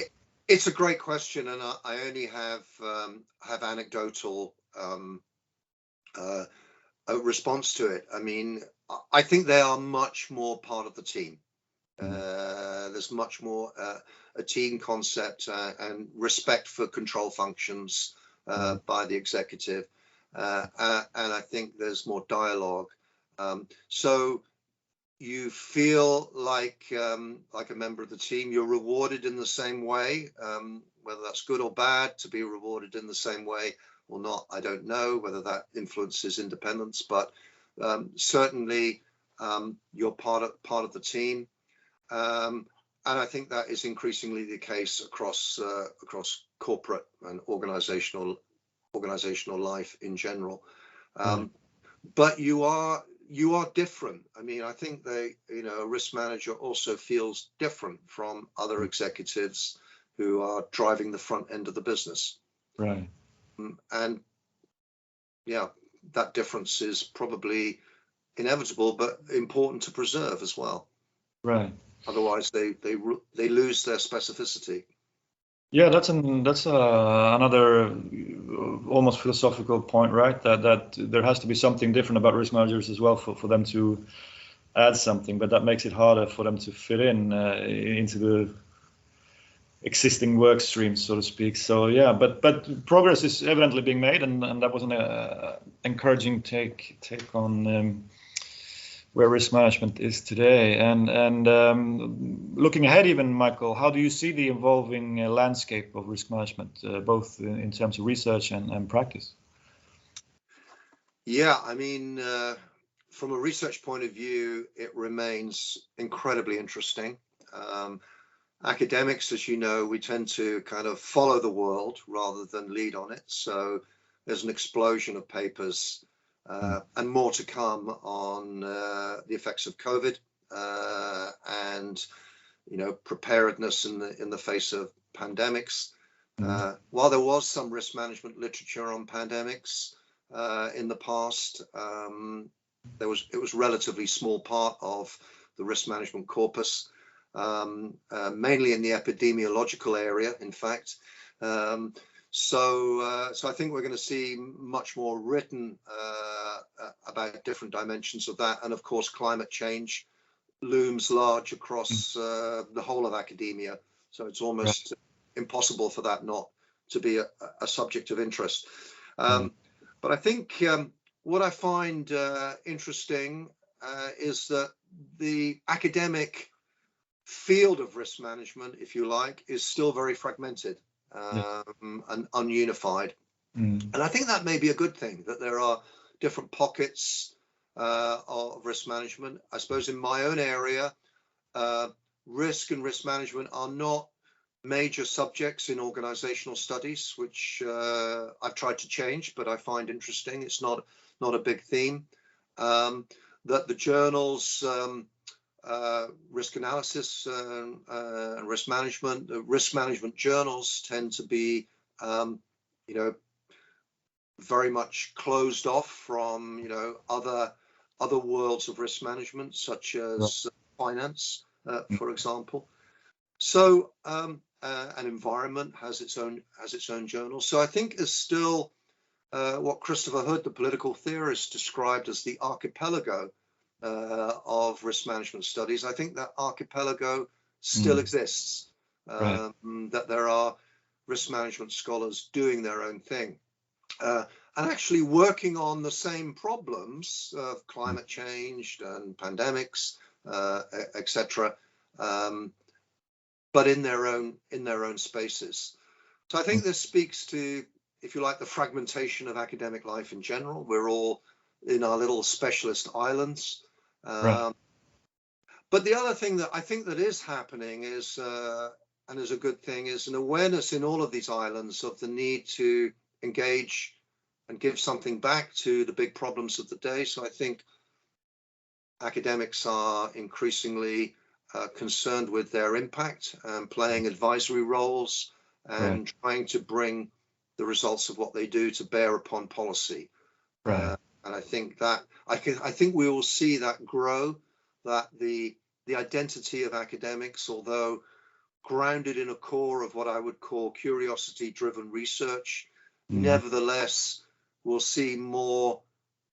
It's a great question, and I only have anecdotal a response to it. I mean, I think they are much more part of the team. There's much more a team concept and respect for control functions by the executive, and I think there's more dialogue. So you feel like a member of the team. You're rewarded in the same way, whether that's good or bad. To be rewarded in the same way or not, I don't know whether that influences independence, but certainly you're part of the team, and I think that is increasingly the case across corporate and organizational life in general. But you are different. I mean, I think a risk manager also feels different from other executives who are driving the front end of the business. Right. And yeah, that difference is probably inevitable, but important to preserve as well. Right. Otherwise, they lose their specificity. Yeah, that's another almost philosophical point, right? That there has to be something different about risk managers as well for them to add something, but that makes it harder for them to fit into the existing work streams, so to speak. So yeah, but progress is evidently being made, and that was an encouraging take on where risk management is today. And looking ahead, even Michael, how do you see the evolving landscape of risk management, both in terms of research and practice? Yeah, I mean, from a research point of view, it remains incredibly interesting. Academics, as you know, we tend to kind of follow the world rather than lead on it. So there's an explosion of papers and more to come on the effects of COVID and preparedness in the face of pandemics. While there was some risk management literature on pandemics in the past, it was relatively small part of the risk management corpus. Mainly in the epidemiological area, in fact. So I think we're going to see much more written about different dimensions of that. And of course, climate change looms large across the whole of academia. So it's almost impossible for that not to be a subject of interest. But I think what I find interesting is that the academic field of risk management, if you like, is still very fragmented and ununified. And I think that may be a good thing, that there are different pockets of risk management. I suppose in my own area, risk and risk management are not major subjects in organizational studies, which I've tried to change, but I find interesting. It's not a big theme. That the journals, risk analysis and risk management journals tend to be, very much closed off from, other worlds of risk management, such as finance, for example. So an environment has its own journal. So I think there's still what Christopher Hood, the political theorist, described as the archipelago of risk management studies. I think that archipelago still exists, that there are risk management scholars doing their own thing and actually working on the same problems of climate change and pandemics, etc. But in their own spaces. So I think this speaks to, if you like, the fragmentation of academic life in general. We're all in our little specialist islands. But the other thing that I think that is happening is, and is a good thing, is an awareness in all of these islands of the need to engage and give something back to the big problems of the day. So I think academics are increasingly concerned with their impact and playing advisory roles and trying to bring the results of what they do to bear upon policy. And I think that I think we will see that grow, that the identity of academics, although grounded in a core of what I would call curiosity-driven research, nevertheless we'll see more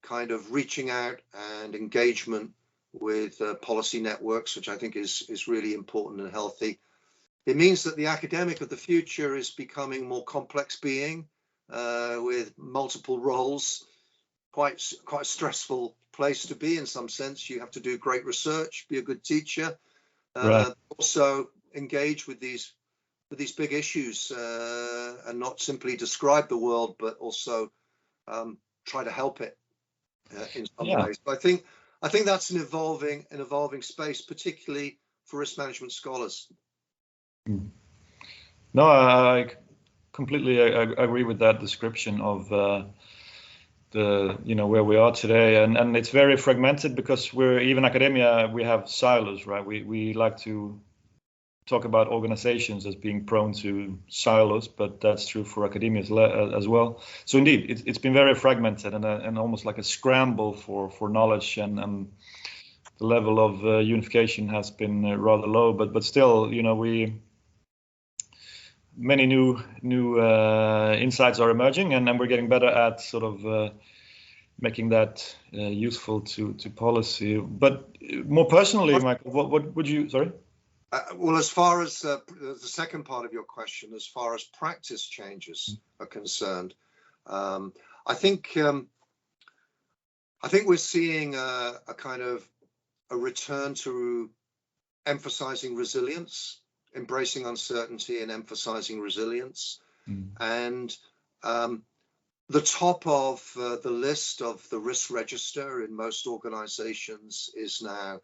kind of reaching out and engagement with policy networks, which I think is really important and healthy. It means that the academic of the future is becoming more complex being with multiple roles. Quite a stressful place to be in some sense. You have to do great research, be a good teacher, also engage with these big issues and not simply describe the world, but also try to help it in some ways. But I think that's an evolving space, particularly for risk management scholars. No, I completely agree with that description of where we are today, and it's very fragmented because even academia, we have silos, right? We like to talk about organizations as being prone to silos, but that's true for academia as well. So indeed, it's been very fragmented and almost like a scramble for knowledge, and the level of unification has been rather low. But still, many new insights are emerging, and we're getting better at sort of making that useful to policy. But more personally, Michael, what would you? Sorry. Well, as far as the second part of your question, as far as practice changes are concerned, I think we're seeing a kind of a return to emphasizing resilience, embracing uncertainty and emphasizing resilience. And the top of the list of the risk register in most organizations is now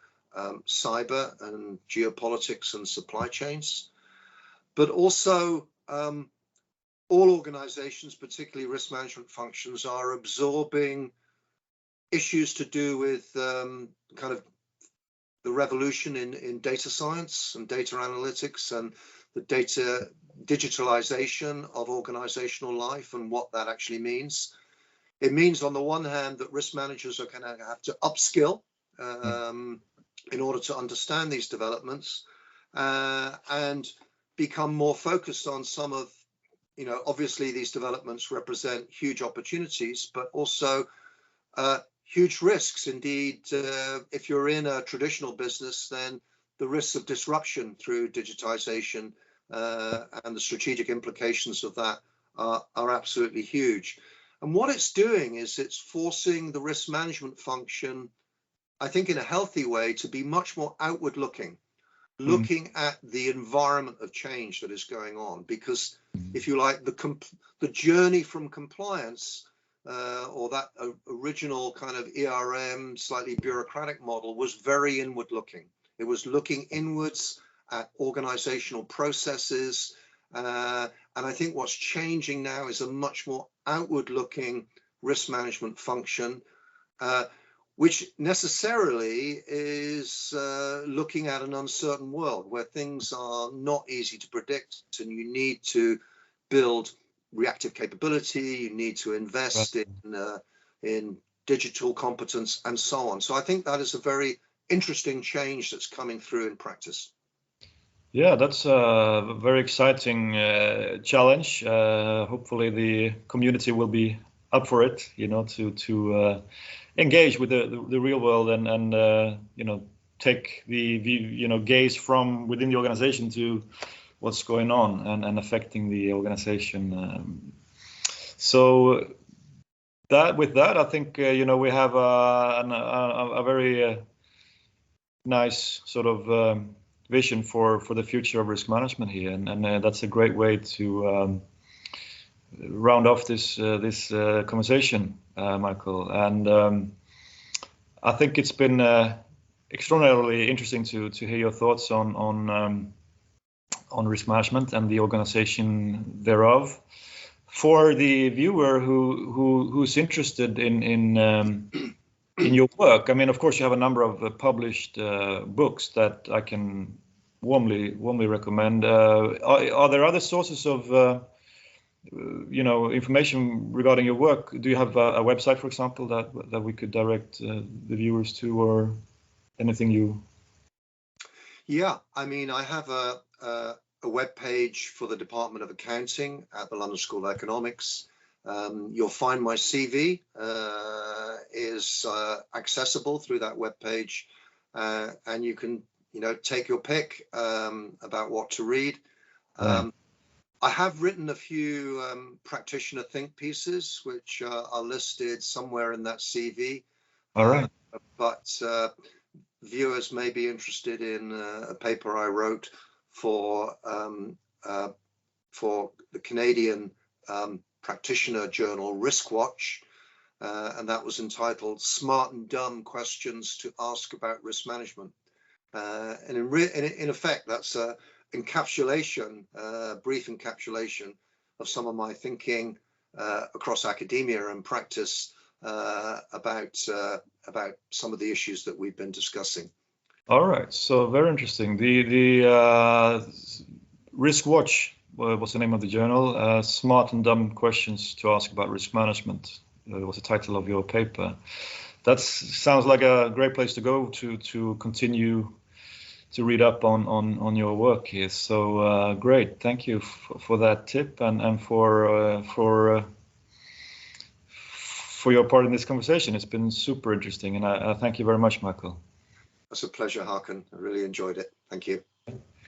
cyber and geopolitics and supply chains. But also all organizations, particularly risk management functions, are absorbing issues to do with kind of the revolution in data science and data analytics and the data digitalization of organizational life and what that actually means. It means, on the one hand, that risk managers are going to have to upskill in order to understand these developments and become more focused on some of, obviously these developments represent huge opportunities, but also huge risks. Indeed, if you're in a traditional business, then the risks of disruption through digitization and the strategic implications of that are absolutely huge. And what it's doing is it's forcing the risk management function, I think in a healthy way, to be much more outward looking at the environment of change that is going on. Because if you like, the journey from compliance or that original kind of ERM, slightly bureaucratic model was very inward looking. It was looking inwards at organizational processes. And I think what's changing now is a much more outward looking risk management function, which necessarily is looking at an uncertain world where things are not easy to predict, and you need to build reactive capability, you need to invest in digital competence and so on. So I think that is a very interesting change that's coming through in practice. Yeah, that's a very exciting challenge. Hopefully the community will be up for it, to engage with the real world and take the gaze from within the organization to what's going on and affecting the organization. So with that, I think we have a very nice sort of vision for the future of risk management here, and that's a great way to round off this conversation, Michael. And I think it's been extraordinarily interesting to hear your thoughts on risk management and the organization thereof. For the viewer who's interested in your work, I mean, of course, you have a number of published books that I can warmly recommend. Are there other sources of information regarding your work? Do you have a website, for example, that we could direct the viewers to, or anything you? Yeah, I mean, I have a web page for the Department of Accounting at the London School of Economics. You'll find my CV is accessible through that web page, and you can take your pick about what to read. Right. I have written a few practitioner think pieces, which are listed somewhere in that CV. All right. But viewers may be interested in a paper I wrote for the Canadian practitioner journal Riskwatch, and that was entitled "Smart and Dumb Questions to Ask About Risk Management." And in effect, that's a brief encapsulation of some of my thinking across academia and practice about some of the issues that we've been discussing. All right, so very interesting. The Riskwatch was the name of the journal. Smart and Dumb Questions to Ask About Risk Management was the title of your paper. That sounds like a great place to go to continue to read up on your work here. So great, thank you for that tip and for your part in this conversation. It's been super interesting, and I thank you very much, Michael. It's a pleasure, Håkan. I really enjoyed it. Thank you.